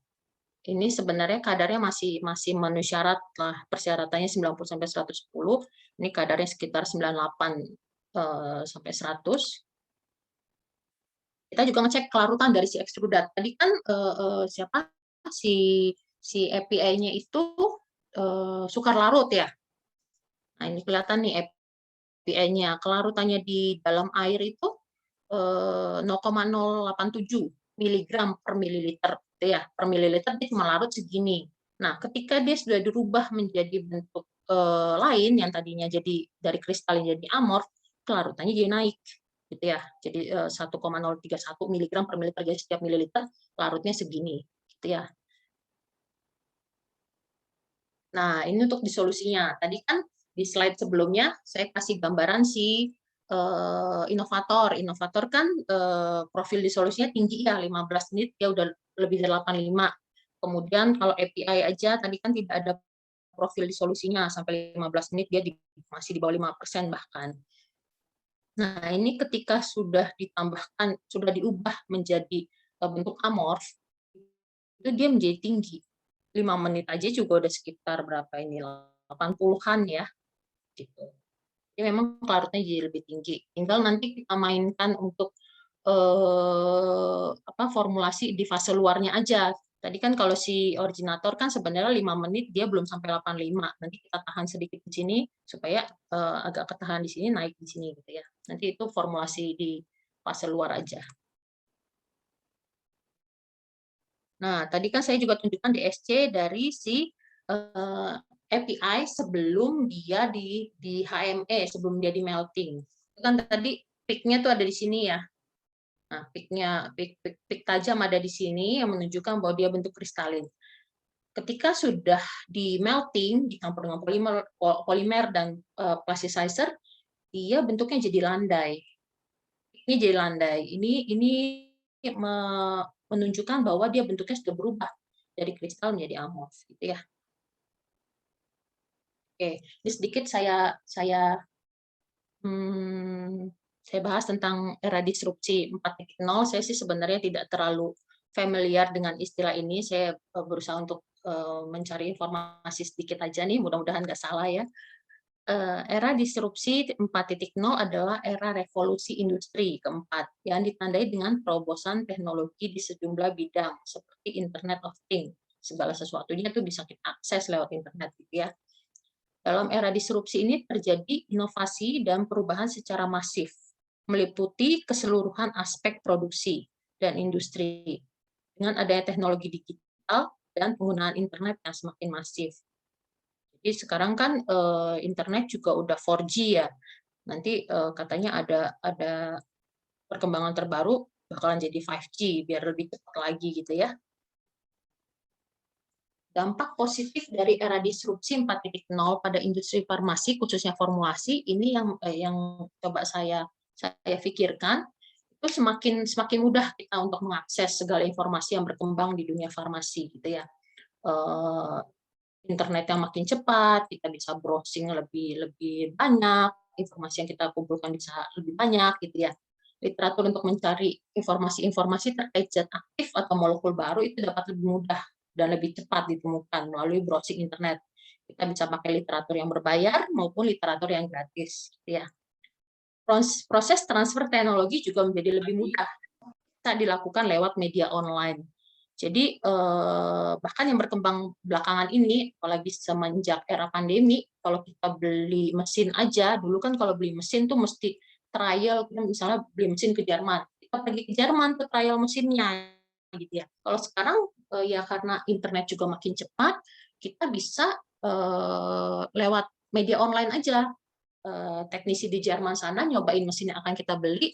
Ini sebenarnya kadarnya masih memenuhi syarat lah, persyaratannya 90-110. Ini kadarnya sekitar 98 sampai 100. Kita juga ngecek kelarutan dari si ekstrudat. Tadi kan si si API-nya itu sukar larut ya. Nah, ini kelihatan nih API-nya. Kelarutannya di dalam air itu 0,087 miligram per mililiter. Gitu ya. Per mililiter dia cuma larut segini. Nah, ketika dia sudah dirubah menjadi bentuk lain yang tadinya jadi dari kristalin jadi amorf, kelarutannya jadi naik. Gitu ya. Jadi 1,031 miligram per mililiter. Jadi setiap mililiter larutnya segini. Gitu ya. Nah, ini untuk disolusinya. Tadi kan di slide sebelumnya saya kasih gambaran si inovator. Inovator kan profil disolusinya tinggi ya, 15 menit dia udah lebih dari 85. Kemudian kalau API aja tadi kan tidak ada profil disolusinya, sampai 15 menit dia masih di bawah 5% bahkan. Nah, ini ketika sudah ditambahkan, sudah diubah menjadi bentuk amorf, itu dia menjadi tinggi. 5 menit aja juga udah sekitar berapa ini, 80-an ya. Gitu. Jadi memang larutnya jadi lebih tinggi. Tinggal nanti kita mainkan untuk formulasi di fase luarnya aja. Tadi kan kalau si originator kan sebenarnya 5 menit dia belum sampai 85. Nanti kita tahan sedikit di sini supaya agak ketahan di sini, naik di sini gitu ya. Nanti itu formulasi di fase luar aja. Nah, tadi kan saya juga tunjukkan DSC dari si API sebelum dia di HME, sebelum dia di melting. Kan tadi peak-nya tuh ada di sini ya. Nah, peak tajam ada di sini yang menunjukkan bahwa dia bentuk kristalin. Ketika sudah di melting, dicampur dengan polimer dan plasticizer, dia bentuknya jadi landai. Ini jadi landai. Ini menunjukkan bahwa dia bentuknya sudah berubah dari kristal menjadi amorf, gitu ya. Oke, ini sedikit saya bahas tentang era disrupsi 4.0. Saya sih sebenarnya tidak terlalu familiar dengan istilah ini. Saya berusaha untuk mencari informasi sedikit aja nih, mudah-mudahan nggak salah ya. Era disrupsi 4.0 adalah era revolusi industri keempat yang ditandai dengan terobosan teknologi di sejumlah bidang seperti Internet of Things. Segala sesuatunya itu bisa kita akses lewat internet gitu ya. Dalam era disrupsi ini terjadi inovasi dan perubahan secara masif, meliputi keseluruhan aspek produksi dan industri dengan adanya teknologi digital dan penggunaan internet yang semakin masif. Jadi sekarang kan internet juga udah 4G ya. Nanti katanya ada perkembangan terbaru bakalan jadi 5G biar lebih cepat lagi gitu ya. Dampak positif dari era disrupsi 4.0 pada industri farmasi khususnya formulasi ini yang coba saya pikirkan itu semakin mudah kita untuk mengakses segala informasi yang berkembang di dunia farmasi gitu ya. Internet yang makin cepat, kita bisa browsing lebih banyak, informasi yang kita kumpulkan bisa lebih banyak gitu ya. Literatur untuk mencari informasi-informasi terkait zat aktif atau molekul baru itu dapat lebih mudah dan lebih cepat ditemukan melalui browsing internet. Kita bisa pakai literatur yang berbayar maupun literatur yang gratis gitu ya. Proses transfer teknologi juga menjadi lebih mudah. Bisa dilakukan lewat media online. Jadi bahkan yang berkembang belakangan ini, apalagi semenjak era pandemi, kalau kita beli mesin aja, dulu kan kalau beli mesin tuh mesti trial, misalnya beli mesin ke Jerman, kita pergi ke Jerman ke trial mesinnya, gitu ya. Kalau sekarang ya karena internet juga makin cepat, kita bisa lewat media online aja. Teknisi di Jerman sana nyobain mesin yang akan kita beli,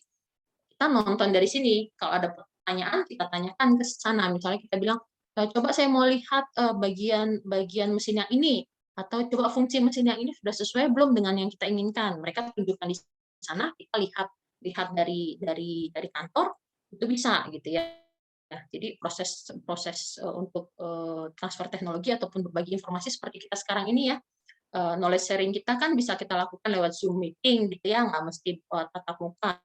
kita nonton dari sini. Kalau ada pertanyaan kita tanyakan ke sana, misalnya kita bilang coba saya mau lihat bagian mesin yang ini, atau coba fungsi mesin yang ini sudah sesuai belum dengan yang kita inginkan. Mereka tunjukkan di sana, kita lihat dari kantor itu bisa gitu ya. Jadi proses untuk transfer teknologi ataupun berbagi informasi seperti kita sekarang ini ya, knowledge sharing kita kan bisa kita lakukan lewat Zoom meeting gitu ya, nggak mesti tatap muka.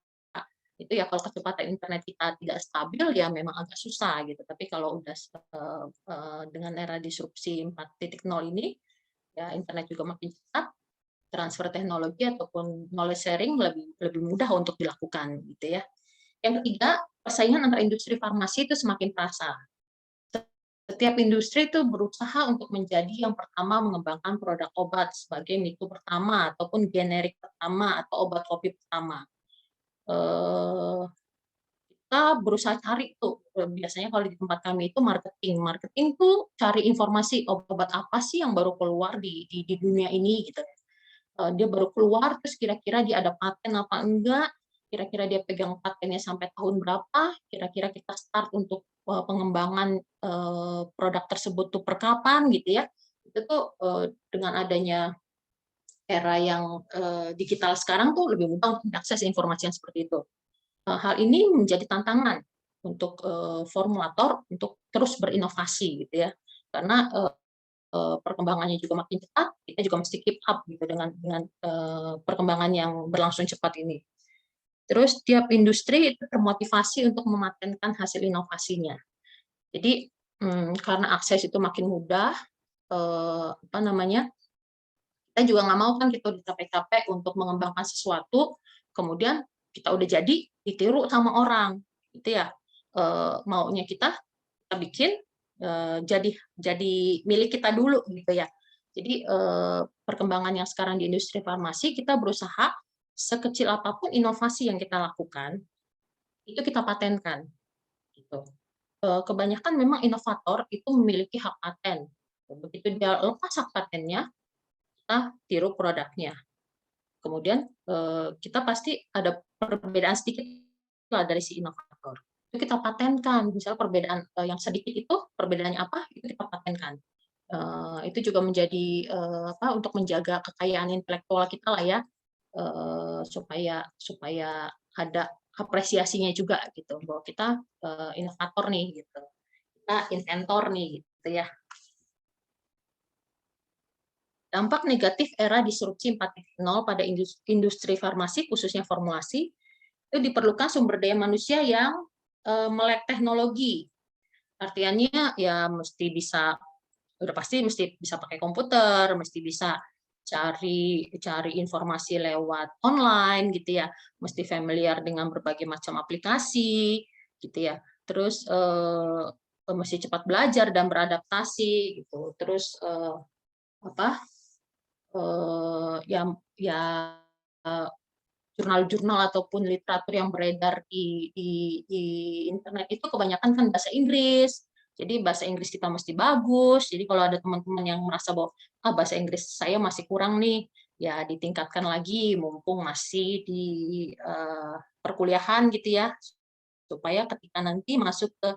Itu ya kalau kecepatan internet kita tidak stabil ya memang agak susah gitu. Tapi kalau udah dengan era disrupsi 4.0 ini ya internet juga makin cepat, transfer teknologi ataupun knowledge sharing lebih mudah untuk dilakukan gitu ya. Yang ketiga, persaingan antara industri farmasi itu semakin terasa. Setiap industri itu berusaha untuk menjadi yang pertama mengembangkan produk obat sebagai mitu pertama ataupun generik pertama atau obat kopi pertama. Kita berusaha cari tuh, biasanya kalau di tempat kami itu marketing tuh cari informasi obat apa sih yang baru keluar di dunia ini gitu. Dia baru keluar terus kira-kira dia ada paten apa enggak, kira-kira dia pegang patennya sampai tahun berapa, kira-kira kita start untuk pengembangan produk tersebut tuh per kapan gitu ya. Itu tuh dengan adanya era yang digital sekarang tuh lebih mudah untuk mengakses informasi yang seperti itu. Hal ini menjadi tantangan untuk formulator untuk terus berinovasi gitu ya. Karena perkembangannya juga makin cepat, kita juga mesti keep up gitu dengan perkembangan yang berlangsung cepat ini. Terus tiap industri itu termotivasi untuk mematenkan hasil inovasinya. Jadi karena akses itu makin mudah, kita juga nggak mau kan kita capek-capek untuk mengembangkan sesuatu, kemudian kita udah jadi ditiru sama orang, gitu ya. Maunya kita bikin jadi milik kita dulu gitu ya. Jadi perkembangan yang sekarang di industri farmasi, kita berusaha sekecil apapun inovasi yang kita lakukan itu kita patenkan gitu. Kebanyakan memang inovator itu memiliki hak paten. Begitu dia lepas hak patennya, kita tiru produknya. Kemudian kita pasti ada perbedaan sedikit lah dari si inovator. Itu kita patenkan. Misalnya perbedaan yang sedikit itu perbedaannya apa? Itu kita patenkan. Itu juga menjadi untuk menjaga kekayaan intelektual kita lah ya, supaya ada apresiasinya juga gitu bahwa kita inovator nih gitu, kita inventor nih gitu ya. Dampak negatif era disrupsi 4.0 pada industri farmasi, khususnya formulasi, itu diperlukan sumber daya manusia yang melek teknologi. Artinya ya mesti bisa, udah pasti mesti bisa pakai komputer, mesti bisa cari informasi lewat online gitu ya, mesti familiar dengan berbagai macam aplikasi gitu ya. Terus mesti cepat belajar dan beradaptasi gitu. Terus jurnal-jurnal ataupun literatur yang beredar di internet itu kebanyakan kan bahasa Inggris. Jadi bahasa Inggris kita mesti bagus. Jadi kalau ada teman-teman yang merasa bahwa bahasa Inggris saya masih kurang nih, ya ditingkatkan lagi mumpung masih di perkuliahan gitu ya, supaya ketika nanti masuk ke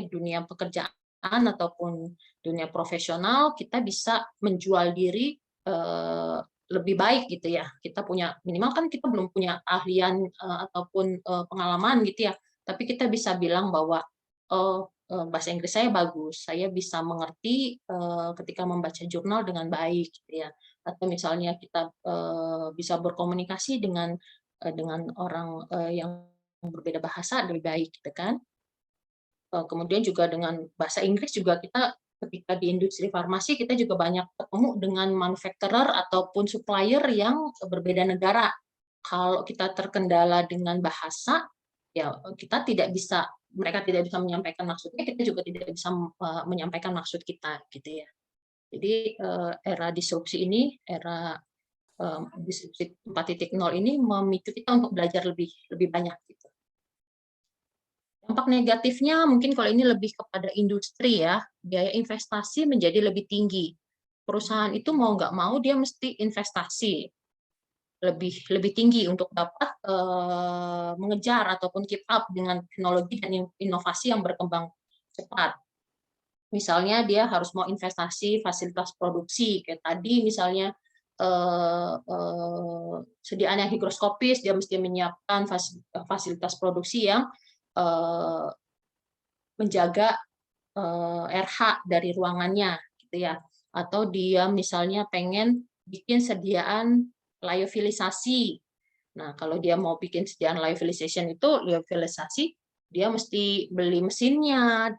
dunia pekerjaan ataupun dunia profesional, kita bisa menjual diri lebih baik gitu ya. Kita punya, minimal kan kita belum punya keahlian ataupun pengalaman gitu ya, tapi kita bisa bilang bahwa bahasa Inggris saya bagus, saya bisa mengerti ketika membaca jurnal dengan baik gitu ya. Atau misalnya kita bisa berkomunikasi dengan orang yang berbeda bahasa lebih baik gitu kan. Kemudian juga dengan bahasa Inggris juga kita ketika di industri farmasi kita juga banyak ketemu dengan manufacturer ataupun supplier yang berbeda negara. Kalau kita terkendala dengan bahasa, ya kita tidak bisa, mereka tidak bisa menyampaikan maksudnya, kita juga tidak bisa menyampaikan maksud kita gitu ya. Jadi era disrupsi ini, era disrupsi 4.0 ini memicu kita untuk belajar lebih banyak gitu. Dampak negatifnya mungkin kalau ini lebih kepada industri ya, biaya investasi menjadi lebih tinggi. Perusahaan itu mau nggak mau dia mesti investasi lebih tinggi untuk dapat mengejar ataupun keep up dengan teknologi dan inovasi yang berkembang cepat. Misalnya dia harus mau investasi fasilitas produksi, kayak tadi misalnya sediaan yang higroskopis, dia mesti menyiapkan fasilitas produksi yang menjaga RH dari ruangannya gitu ya, atau dia misalnya pengen bikin sediaan lyofilisasi. Nah, kalau dia mau bikin sediaan lyofilisation lyofilisasi, dia mesti beli mesinnya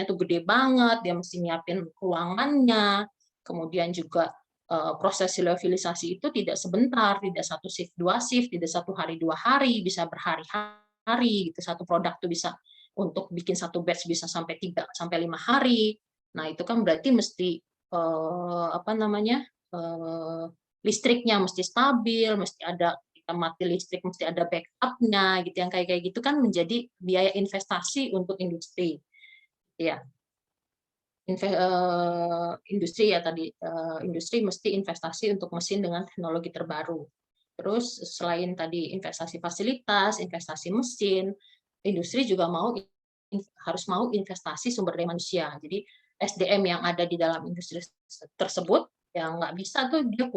tuh gede banget, dia mesti nyiapin ruangannya, kemudian juga proses lyofilisasi itu tidak sebentar, tidak satu shift, 2 shift, tidak 1 hari 2 hari, bisa berhari-hari gitu. Satu produk tuh bisa untuk bikin satu batch bisa sampai 3 sampai 5 hari. Nah, itu kan berarti mesti listriknya mesti stabil, mesti ada kita mati listrik, mesti ada backup-nya gitu, yang kayak gitu kan menjadi biaya investasi untuk industri. Ya. Industri ya tadi, industri mesti investasi untuk mesin dengan teknologi terbaru. Terus selain tadi investasi fasilitas, investasi mesin, industri juga harus mau investasi sumber daya manusia. Jadi SDM yang ada di dalam industri tersebut yang nggak bisa tuh dia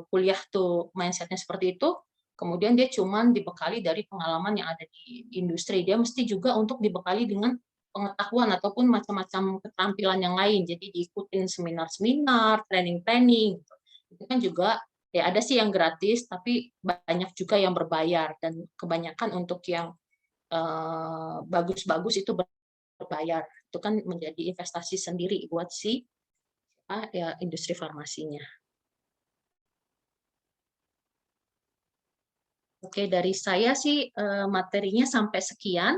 kuliah tuh mindsetnya seperti itu, kemudian dia cuman dibekali dari pengalaman yang ada di industri. Dia mesti juga untuk dibekali dengan pengetahuan ataupun macam-macam keterampilan yang lain. Jadi diikutin seminar-seminar, training-training. Itu kan juga ya ada sih yang gratis, tapi banyak juga yang berbayar, dan kebanyakan untuk yang bagus-bagus itu berbayar. Itu kan menjadi investasi sendiri buat si industri farmasinya. Oke, dari saya sih materinya sampai sekian.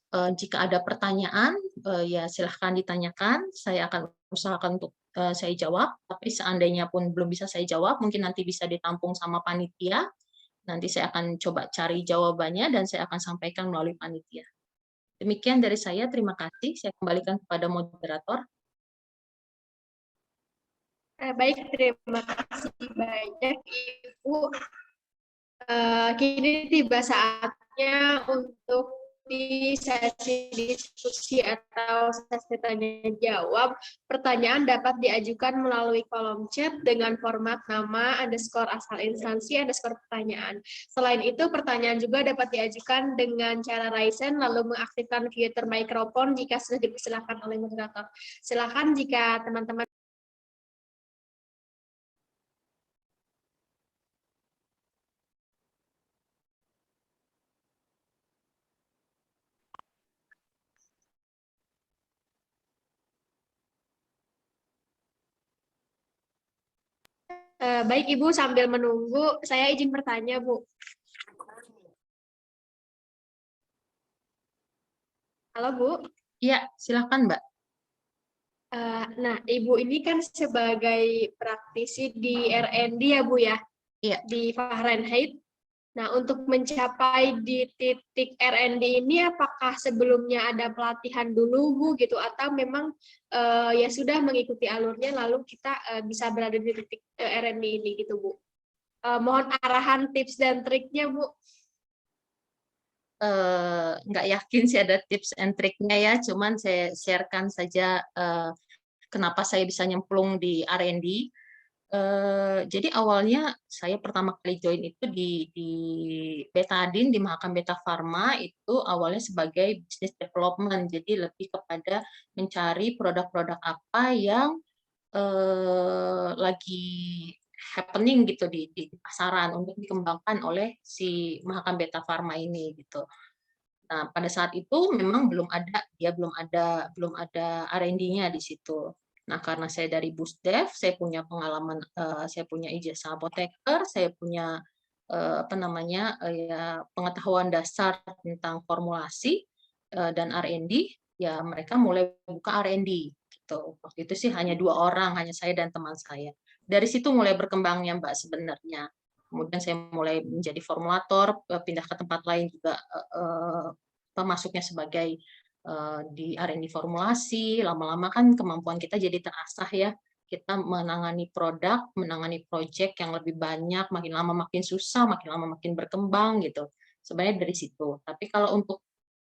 Jika ada pertanyaan, ya silahkan ditanyakan. Saya akan usahakan untuk saya jawab. Tapi seandainya pun belum bisa saya jawab, mungkin nanti bisa ditampung sama panitia. Nanti saya akan coba cari jawabannya dan saya akan sampaikan melalui panitia. Demikian dari saya. Terima kasih. Saya kembalikan kepada moderator. Baik, terima kasih banyak Ibu. Kini tiba saatnya untuk di sesi diskusi atau sesi tanya jawab. Pertanyaan dapat diajukan melalui kolom chat dengan format nama, asal instansi, pertanyaan. Selain itu, pertanyaan juga dapat diajukan dengan cara raise hand lalu mengaktifkan filter mikrofon jika sudah dipersilakan oleh moderator. Silakan jika teman-teman baik, Ibu, sambil menunggu, saya izin bertanya, Bu. Halo, Bu. Iya, silakan, Mbak. Nah, Ibu ini kan sebagai praktisi di R&D ya, Bu, ya? Iya. Di Fahrenheit. Nah, untuk mencapai di titik R&D ini, apakah sebelumnya ada pelatihan dulu, Bu, gitu? Atau memang ya sudah mengikuti alurnya, lalu kita bisa berada di titik R&D ini, gitu, Bu? Mohon arahan, tips, dan triknya, Bu. Nggak yakin sih ada tips and triknya ya, cuman saya sharekan saja kenapa saya bisa nyemplung di R&D. Jadi awalnya saya pertama kali join itu di Betadine, di Mahakam Beta Pharma, itu awalnya sebagai business development, jadi lebih kepada mencari produk-produk apa yang lagi happening gitu di pasaran untuk dikembangkan oleh si Mahakam Beta Pharma ini gitu. Nah, pada saat itu memang belum ada R&D-nya di situ. Nah, karena saya dari Busdev, saya punya pengalaman, saya punya ijazah apoteker, saya punya pengetahuan dasar tentang formulasi dan R&D, ya mereka mulai buka R&D gitu. Waktu itu sih hanya 2 orang, hanya saya dan teman saya. Dari situ mulai berkembangnya, Mbak, sebenarnya. Kemudian saya mulai menjadi formulator, pindah ke tempat lain juga masuknya sebagai di R&D formulasi. Lama-lama kan kemampuan kita jadi terasah ya. Kita menangani produk, menangani proyek yang lebih banyak, makin lama makin susah, makin lama makin berkembang gitu. Sebenarnya dari situ. Tapi kalau untuk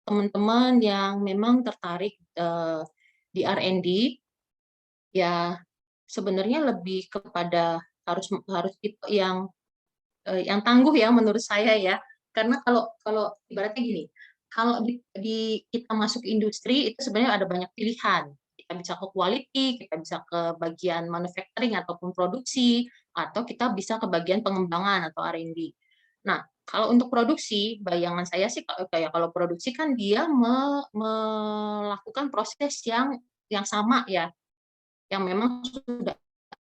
teman-teman yang memang tertarik di R&D, ya sebenarnya lebih kepada harus yang tangguh ya menurut saya ya. Karena kalau ibaratnya gini, kalau kita masuk industri itu sebenarnya ada banyak pilihan. Kita bisa ke quality, kita bisa ke bagian manufacturing ataupun produksi, atau kita bisa ke bagian pengembangan atau R&D. Nah, kalau untuk produksi, bayangan saya sih kayak kalau produksi kan dia melakukan proses yang sama ya, yang memang sudah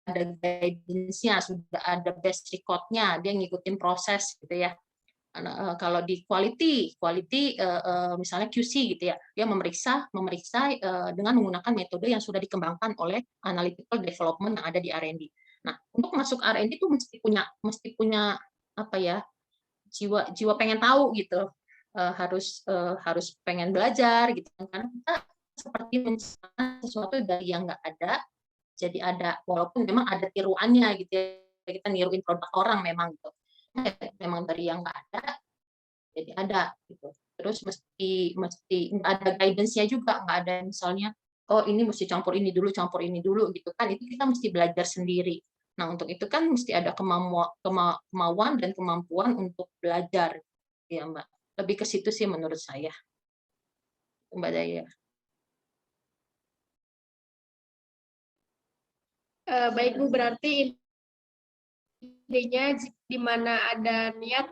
ada guidance-nya, sudah ada best record-nya, dia ngikutin proses gitu ya. Kalau di quality misalnya QC gitu ya, dia memeriksa dengan menggunakan metode yang sudah dikembangkan oleh analytical development yang ada di R&D. Nah, untuk masuk R&D itu mesti punya apa ya, jiwa pengen tahu gitu, harus pengen belajar gitu, karena kita seperti menciptakan sesuatu dari yang nggak ada jadi ada, walaupun memang ada tiruannya gitu ya, kita niruin produk orang memang gitu. Memang dari yang nggak ada jadi ada gitu. Terus mesti nggak ada guidance-nya juga, nggak ada misalnya oh ini mesti campur ini dulu gitu kan, itu kita mesti belajar sendiri. Nah, untuk itu kan mesti ada kemauan dan kemampuan untuk belajar ya Mbak. Lebih ke situ sih menurut saya, Mbak Daya. Baik Bu, berarti intinya di mana ada niat,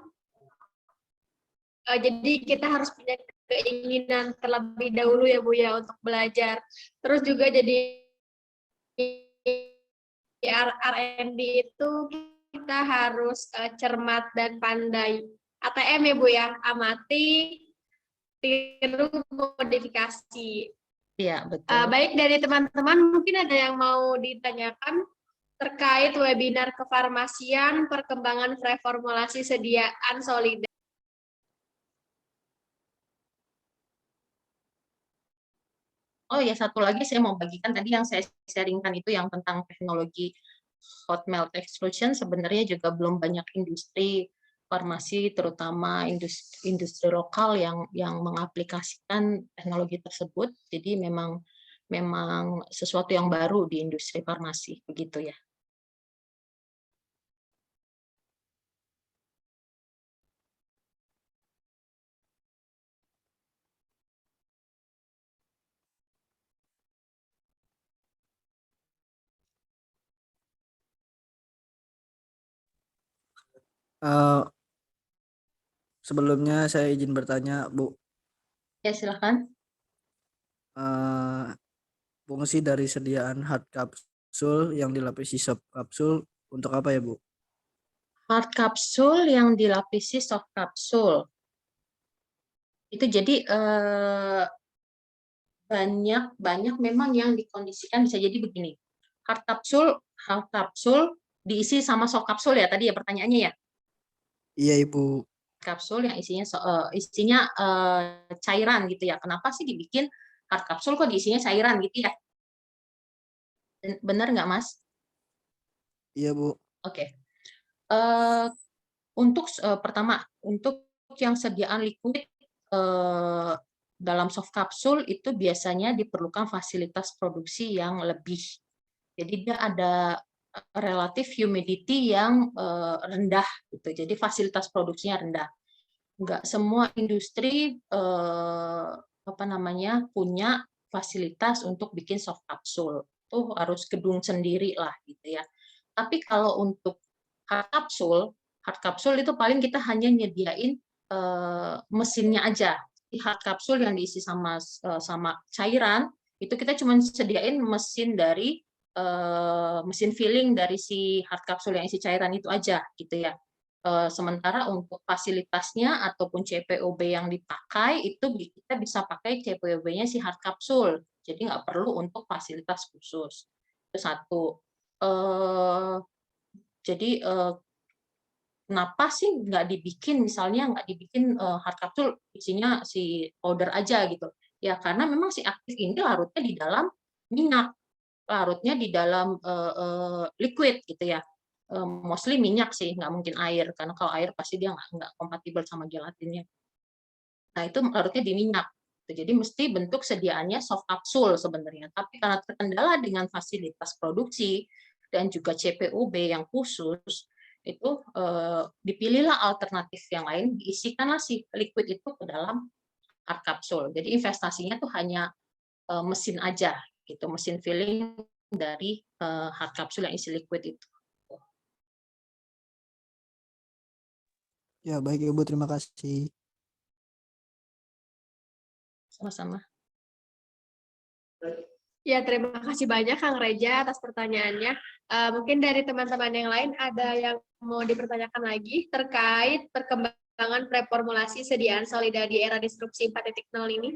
jadi kita harus punya keinginan terlebih dahulu ya Bu ya untuk belajar. Terus juga jadi R&D itu kita harus cermat dan pandai. ATM ya Bu ya, amati, tiru, modifikasi. Iya, betul. Baik, dari teman-teman mungkin ada yang mau ditanyakan terkait webinar kefarmasian perkembangan reformulasi sediaan solida. Oh ya, satu lagi saya mau bagikan tadi yang saya sharingkan itu yang tentang teknologi hot melt extrusion. Sebenarnya juga belum banyak industri farmasi, terutama industri lokal yang mengaplikasikan teknologi tersebut. Jadi memang sesuatu yang baru di industri farmasi, begitu ya. Sebelumnya saya izin bertanya, Bu. Ya, silakan. Fungsi dari sediaan hard capsule yang dilapisi soft capsule untuk apa ya, Bu? Hard capsule yang dilapisi soft capsule. Itu jadi banyak memang yang dikondisikan bisa jadi begini. Hard capsule diisi sama soft capsule ya tadi ya pertanyaannya ya? Iya, Ibu. Kapsul yang isinya cairan gitu ya. Kenapa sih dibikin hard capsule kok diisinya cairan gitu ya? Benar nggak, Mas? Iya, Bu. Oke. Untuk pertama, untuk yang sediaan liquid dalam soft capsule itu biasanya diperlukan fasilitas produksi yang lebih. Jadi dia ada relatif humidity yang rendah gitu. Jadi fasilitas produksinya rendah. Enggak semua industri punya fasilitas untuk bikin soft capsule. Itu harus gedung sendiri lah gitu ya. Tapi kalau untuk hard capsule itu paling kita hanya nyediain mesinnya aja. Di hard capsule yang diisi sama cairan itu kita cuma sediain mesin dari mesin filling dari si hard capsule yang isi cairan itu aja gitu ya. Sementara untuk fasilitasnya ataupun CPOB yang dipakai itu kita bisa pakai CPOB-nya si hard capsule. Jadi nggak perlu untuk fasilitas khusus. Itu satu. Jadi kenapa sih nggak dibikin hard capsule isinya si powder aja gitu? Ya karena memang si aktif ini larutnya di dalam minyak. Larutnya di dalam liquid gitu ya, mostly minyak sih, nggak mungkin air, karena kalau air pasti dia nggak kompatibel sama gelatinnya. Nah itu larutnya di minyak, jadi mesti bentuk sediaannya soft capsule sebenarnya, tapi karena terkendala dengan fasilitas produksi dan juga CPOB yang khusus, itu dipilihlah alternatif yang lain, diisikanlah si liquid itu ke dalam hard capsule. Jadi investasinya tuh hanya mesin aja gitu, mesin filling dari hard capsule yang isi liquid itu. Ya, baik Ibu, terima kasih. Sama-sama. Ya, terima kasih banyak Kang Reja atas pertanyaannya. Mungkin dari teman-teman yang lain ada yang mau dipertanyakan lagi terkait perkembangan perkembangan preformulasi sediaan solida di era disrupsi 4.0 ini?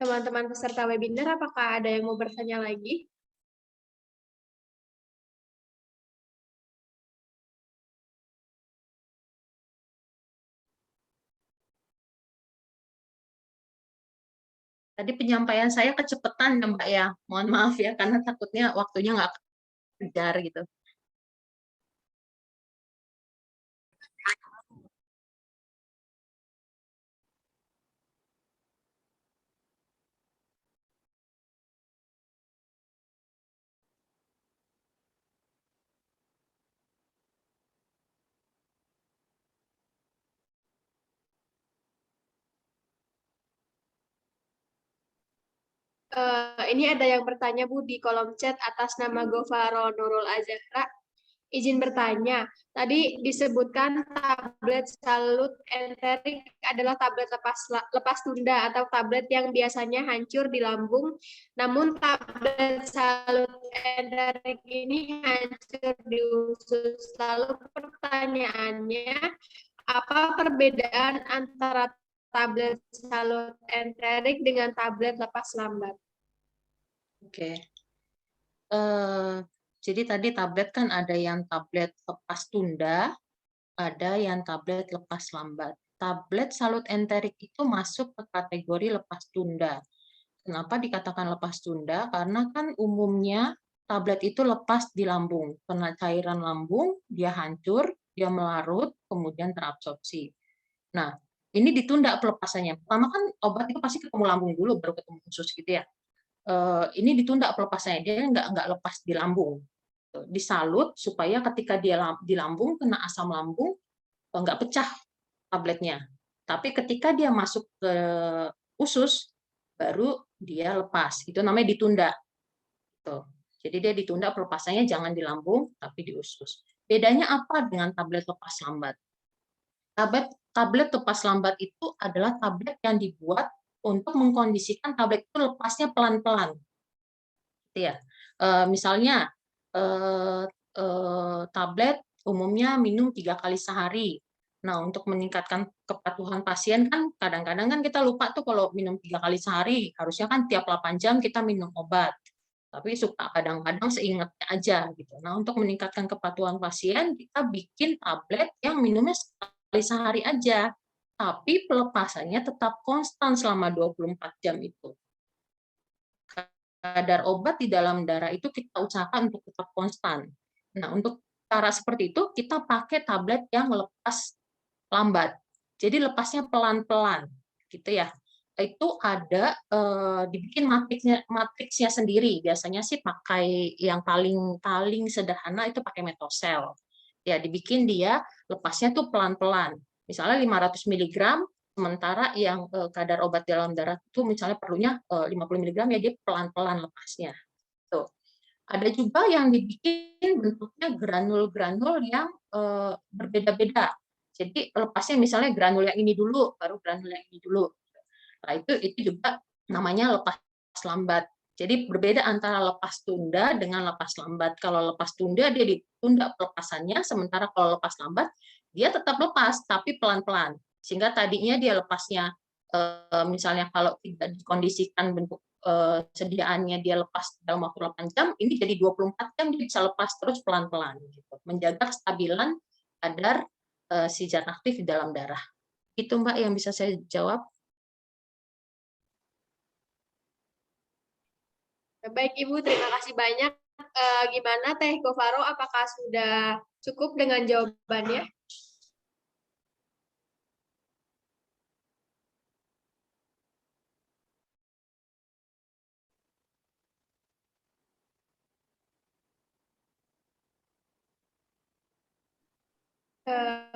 Teman-teman peserta webinar, apakah ada yang mau bertanya lagi? Tadi penyampaian saya kecepatan ya Mbak ya. Mohon maaf ya, karena takutnya waktunya nggak kejar gitu. Ini ada yang bertanya Bu di kolom chat atas nama Gofaro Nurul Azahra. Izin bertanya, tadi disebutkan tablet Salut enterik adalah tablet lepas tunda atau tablet yang biasanya hancur di lambung, namun tablet Salut enterik ini hancur di usus. Lalu pertanyaannya, apa perbedaan antara tablet Salut enterik dengan tablet lepas lambat? Oke. Jadi tadi tablet kan ada yang tablet lepas tunda, ada yang tablet lepas lambat. Tablet Salut enterik itu masuk ke kategori lepas tunda. Kenapa dikatakan lepas tunda? Karena kan umumnya tablet itu lepas di lambung. Kena cairan lambung, dia hancur, dia melarut, kemudian terabsorpsi. Nah, ini ditunda pelepasannya. Pertama kan obat itu pasti ketemu lambung dulu, baru ketemu usus gitu ya. Ini ditunda pelepasannya, dia nggak lepas di lambung. Disalut supaya ketika dia di lambung, kena asam lambung, nggak pecah tabletnya. Tapi ketika dia masuk ke usus, baru dia lepas. Itu namanya ditunda. Tuh. Jadi dia ditunda pelepasannya jangan di lambung, tapi di usus. Bedanya apa dengan tablet lepas lambat? Tablet lepas lambat itu adalah tablet yang dibuat untuk mengkondisikan tablet itu lepasnya pelan-pelan. Ya. Misalnya tablet umumnya minum 3 kali sehari. Nah, untuk meningkatkan kepatuhan pasien kan kadang-kadang kan kita lupa tuh kalau minum 3 kali sehari, harusnya kan tiap 8 jam kita minum obat. Tapi suka kadang-kadang seingatnya aja gitu. Nah, untuk meningkatkan kepatuhan pasien, kita bikin tablet yang minumnya sekali sehari aja. Tapi pelepasannya tetap konstan selama 24 jam itu. Kadar obat di dalam darah itu kita usahakan untuk tetap konstan. Nah, untuk cara seperti itu kita pakai tablet yang lepas lambat. Jadi lepasnya pelan-pelan, gitu ya. Itu ada dibikin matriksnya sendiri. Biasanya sih pakai yang paling sederhana itu pakai Metocell. Ya, dibikin dia lepasnya tuh pelan-pelan. Misalnya 500 mg, sementara yang kadar obat dalam darah itu misalnya perlunya 50 mg, ya dia pelan-pelan lepasnya. Tuh. Ada juga yang dibikin bentuknya granul-granul yang berbeda-beda. Jadi lepasnya misalnya granul yang ini dulu, baru granul yang ini dulu. Nah, itu juga namanya lepas lambat. Jadi berbeda antara lepas tunda dengan lepas lambat. Kalau lepas tunda dia ditunda pelepasannya, sementara kalau lepas lambat dia tetap lepas tapi pelan-pelan. Sehingga tadinya dia lepasnya misalnya kalau tidak dikondisikan bentuk sediaannya dia lepas dalam waktu 8 jam, ini jadi 24 jam dia bisa lepas terus pelan-pelan gitu. Menjaga kestabilan kadar si zat aktif di dalam darah. Itu Mbak yang bisa saya jawab. Baik Ibu, terima kasih banyak. Gimana Teh Gofaro, apakah sudah cukup dengan jawabannya?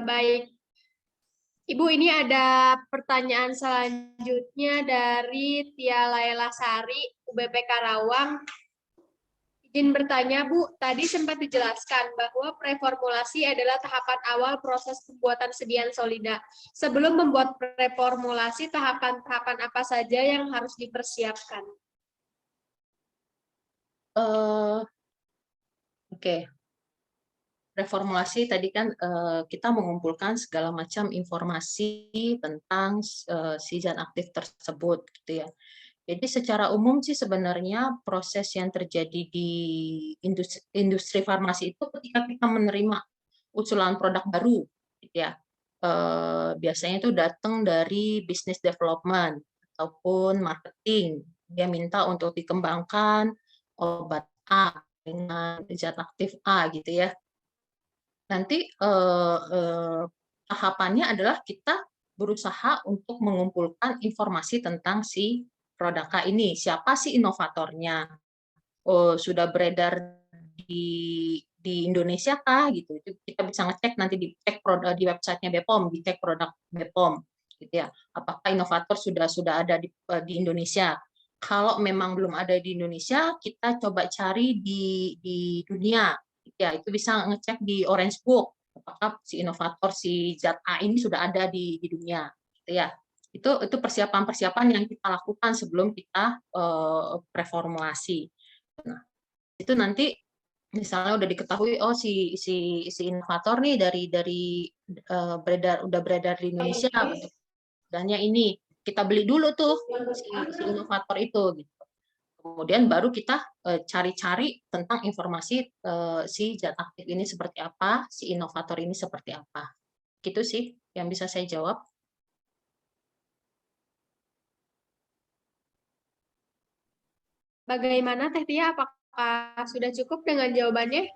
Baik. Ibu, ini ada pertanyaan selanjutnya dari Tia Laila Sari, UBP Karawang. Izin bertanya, Bu, tadi sempat dijelaskan bahwa preformulasi adalah tahapan awal proses pembuatan sedian solida. Sebelum membuat preformulasi, tahapan-tahapan apa saja yang harus dipersiapkan? Oke. Reformulasi tadi kan kita mengumpulkan segala macam informasi tentang si zat aktif tersebut, gitu ya. Jadi secara umum sih sebenarnya proses yang terjadi di industri farmasi itu ketika kita menerima usulan produk baru, gitu ya. Biasanya itu datang dari business development ataupun marketing. Dia minta untuk dikembangkan obat A dengan zat aktif A, gitu ya. Nanti tahapannya adalah kita berusaha untuk mengumpulkan informasi tentang si produk A ini. Siapa sih inovatornya? Sudah beredar di Indonesia kah? Gitu. Itu kita bisa ngecek nanti dicek produk di websitenya BPOM, dicek produk BPOM, gitu ya. Apakah inovator sudah ada di Indonesia? Kalau memang belum ada di Indonesia, kita coba cari di dunia. Ya, itu bisa ngecek di Orange Book apakah si inovator si zat A ini sudah ada di dunia, gitu ya. Itu persiapan-persiapan yang kita lakukan sebelum kita preformulasi. Nah, itu nanti misalnya udah diketahui si inovator nih dari udah beredar di Indonesia, bentuknya ini kita beli dulu tuh si inovator itu, gitu. Kemudian baru kita cari-cari tentang informasi si zat aktif ini seperti apa, si inovator ini seperti apa. Gitu sih yang bisa saya jawab. Bagaimana Teh Tia, apakah sudah cukup dengan jawabannya?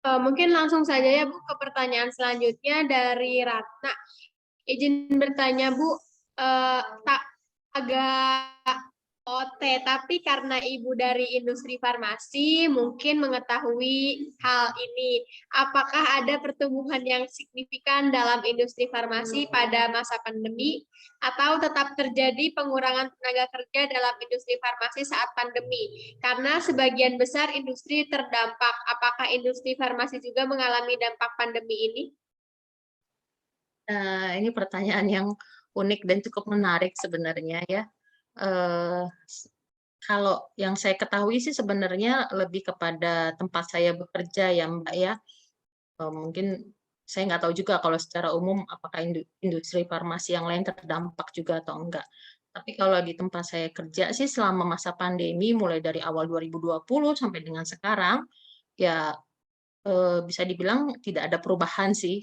Mungkin langsung saja ya Bu ke pertanyaan selanjutnya dari Ratna. Izin bertanya Bu, tak agak tapi karena Ibu dari industri farmasi mungkin mengetahui hal ini. Apakah ada pertumbuhan yang signifikan dalam industri farmasi pada masa pandemi atau tetap terjadi pengurangan tenaga kerja dalam industri farmasi saat pandemi? Karena sebagian besar industri terdampak. Apakah industri farmasi juga mengalami dampak pandemi ini? Ini pertanyaan yang unik dan cukup menarik sebenarnya ya. Kalau yang saya ketahui sih sebenarnya lebih kepada tempat saya bekerja ya Mbak ya. Mungkin saya nggak tahu juga kalau secara umum apakah industri farmasi yang lain terdampak juga atau enggak. Tapi kalau di tempat saya kerja sih selama masa pandemi mulai dari awal 2020 sampai dengan sekarang ya bisa dibilang tidak ada perubahan sih.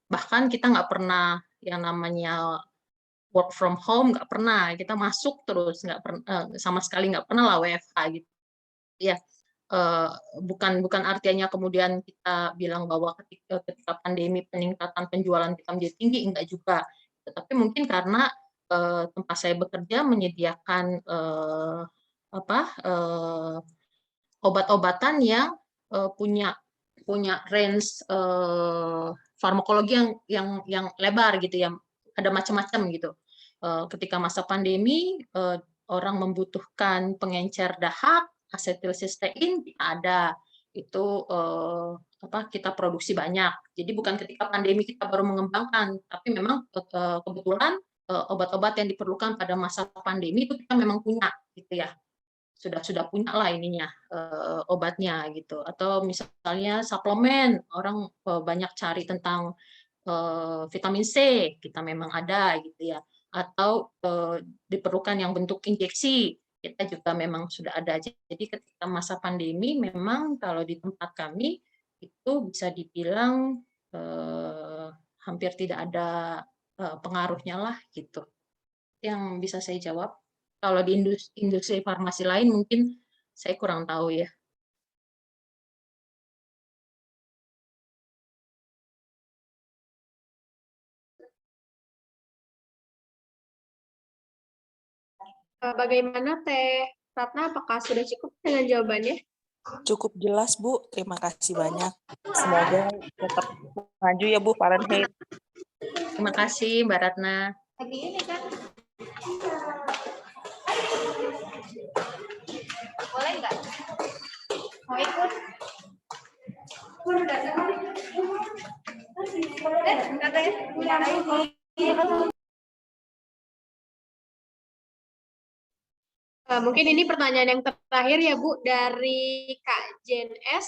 Bahkan kita nggak pernah yang namanya work from home, nggak pernah, kita masuk terus, nggak pernah sama sekali nggak pernah lah WFH gitu ya. Bukan artinya kemudian kita bilang bahwa ketika pandemi peningkatan penjualan kita menjadi tinggi, enggak juga, tetapi mungkin karena tempat saya bekerja menyediakan obat-obatan yang punya range farmakologi yang lebar gitu ya, ada macam-macam gitu. Ketika masa pandemi orang membutuhkan pengencer dahak, asetilsistein ada, itu kita produksi banyak. Jadi bukan ketika pandemi kita baru mengembangkan, tapi memang kebetulan obat-obat yang diperlukan pada masa pandemi itu kita memang punya gitu ya. sudah punya lah ininya obatnya gitu. Atau misalnya suplemen, orang banyak cari tentang vitamin C, kita memang ada gitu ya. Atau diperlukan yang bentuk injeksi, kita juga memang sudah ada. Jadi ketika masa pandemi memang kalau di tempat kami itu bisa dibilang hampir tidak ada pengaruhnya lah gitu. Yang bisa saya jawab. Kalau di industri farmasi lain mungkin saya kurang tahu ya. Bagaimana Teh Ratna, apakah sudah cukup dengan jawabannya? Cukup jelas, Bu. Terima kasih banyak. Semoga tetap maju ya, Bu, Fahrenheit. Terima kasih, Mbak Ratna. Lagi ini kan. Boleh nggak? Mau ikut? Mungkin ini pertanyaan yang terakhir ya Bu dari Kak Jen S.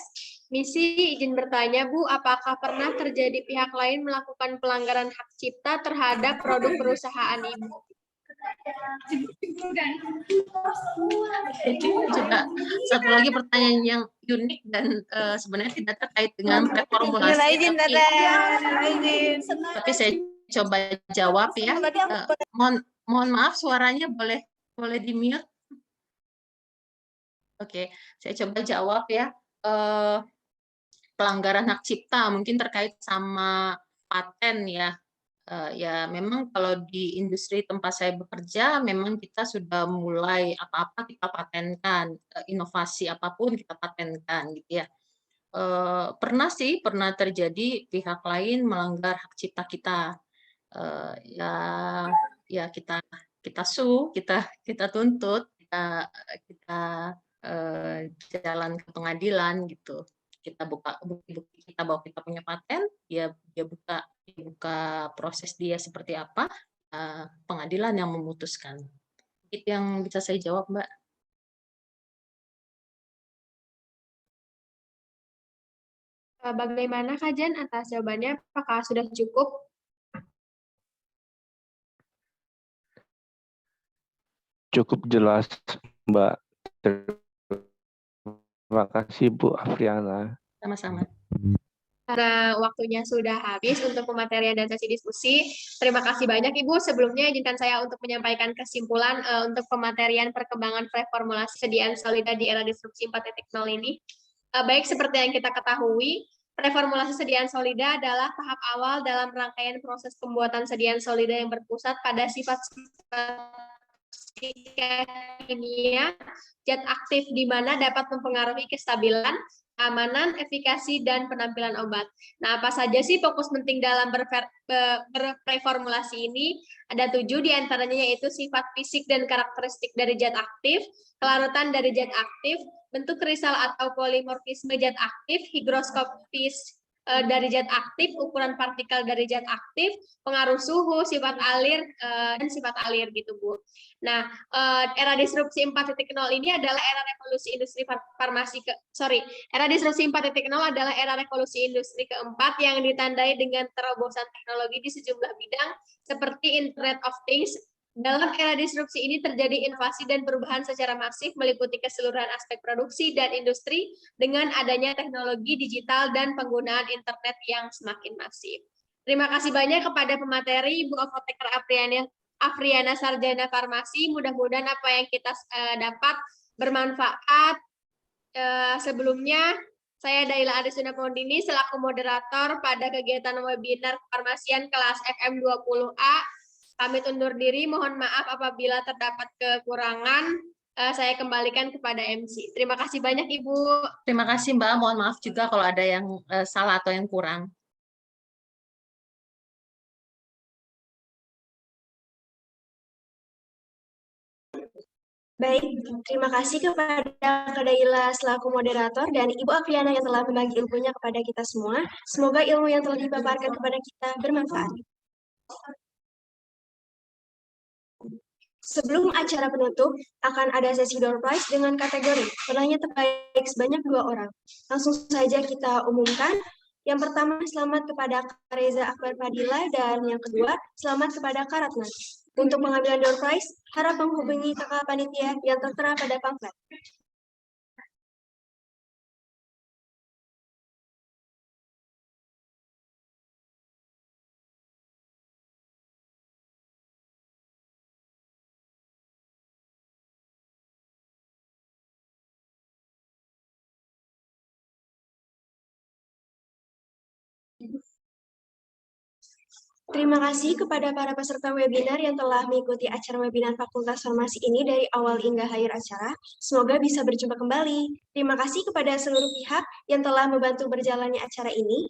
Misi izin bertanya Bu, apakah pernah terjadi pihak lain melakukan pelanggaran hak cipta terhadap produk perusahaan Ibu? Itu juga satu lagi pertanyaan yang unik dan sebenarnya tidak terkait dengan reformulasi. Tapi saya coba jawab ya. Mohon maaf suaranya boleh di-mute. Oke, saya coba jawab ya. Pelanggaran hak cipta mungkin terkait sama paten ya. Ya memang kalau di industri tempat saya bekerja memang kita sudah mulai apa-apa kita patenkan, inovasi apapun kita patenkan gitu ya. Pernah terjadi pihak lain melanggar hak cipta kita. Ya kita sue, kita tuntut, kita jalan ke pengadilan gitu. Kita buka bukti kita bahwa kita punya paten, dia buka proses dia seperti apa, pengadilan yang memutuskan. Itu yang bisa saya jawab, Mbak. Bagaimana Kak Jen atas jawabannya? Apakah sudah cukup? Cukup jelas, Mbak. Terima kasih Bu Afriana. Sama-sama. Karena waktunya sudah habis untuk pematerian dan sesi diskusi. Terima kasih banyak Ibu. Sebelumnya izinkan saya untuk menyampaikan kesimpulan untuk pematerian perkembangan reformulasi sediaan solida di era disrupsi 4.0 ini. Baik seperti yang kita ketahui, reformulasi sediaan solida adalah tahap awal dalam rangkaian proses pembuatan sediaan solida yang berpusat pada sifat-sifat kimia zat aktif di mana dapat mempengaruhi kestabilan, keamanan, efikasi, dan penampilan obat. Nah, apa saja sih fokus penting dalam berreformulasi ini? Ada 7 diantaranya yaitu sifat fisik dan karakteristik dari zat aktif, kelarutan dari zat aktif, bentuk kristal atau polimorfisme zat aktif, higroskopis dari zat aktif, ukuran partikel dari zat aktif, pengaruh suhu, sifat alir, dan sifat alir gitu Bu. Nah, era disrupsi 4.0 ini adalah era revolusi industri farmasi era disrupsi 4.0 adalah era revolusi industri keempat yang ditandai dengan terobosan teknologi di sejumlah bidang seperti Internet of Things. Dalam era disrupsi ini terjadi inovasi dan perubahan secara masif meliputi keseluruhan aspek produksi dan industri dengan adanya teknologi digital dan penggunaan internet yang semakin masif. Terima kasih banyak kepada pemateri Ibu Apoteker Afriana Sarjana Farmasi. Mudah-mudahan apa yang kita dapat bermanfaat. Sebelumnya, saya Daila Arisuna Pondini selaku moderator pada kegiatan webinar kefarmasian kelas FM20A. Pamit undur diri, mohon maaf apabila terdapat kekurangan. Saya kembalikan kepada MC. Terima kasih banyak Ibu. Terima kasih Mbak, mohon maaf juga kalau ada yang salah atau yang kurang. Baik, terima kasih kepada Kak Daila selaku moderator dan Ibu Afriana yang telah membagi ilmunya kepada kita semua. Semoga ilmu yang telah dipaparkan kepada kita bermanfaat. Sebelum acara penutup, akan ada sesi door prize dengan kategori penanya terbaik sebanyak 2 orang. Langsung saja kita umumkan. Yang pertama, selamat kepada Kak Reza Akbar Fadila, dan yang kedua, selamat kepada Kak Ratna. Untuk pengambilan door prize, harap menghubungi kakak panitia yang tertera pada pamflet. Terima kasih kepada para peserta webinar yang telah mengikuti acara webinar Fakultas Farmasi ini dari awal hingga akhir acara. Semoga bisa berjumpa kembali. Terima kasih kepada seluruh pihak yang telah membantu berjalannya acara ini.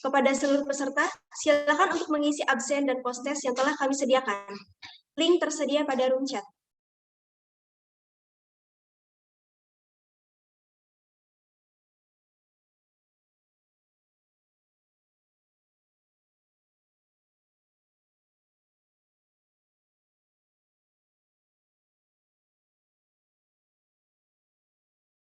Kepada seluruh peserta, silakan untuk mengisi absen dan post-test yang telah kami sediakan. Link tersedia pada room chat.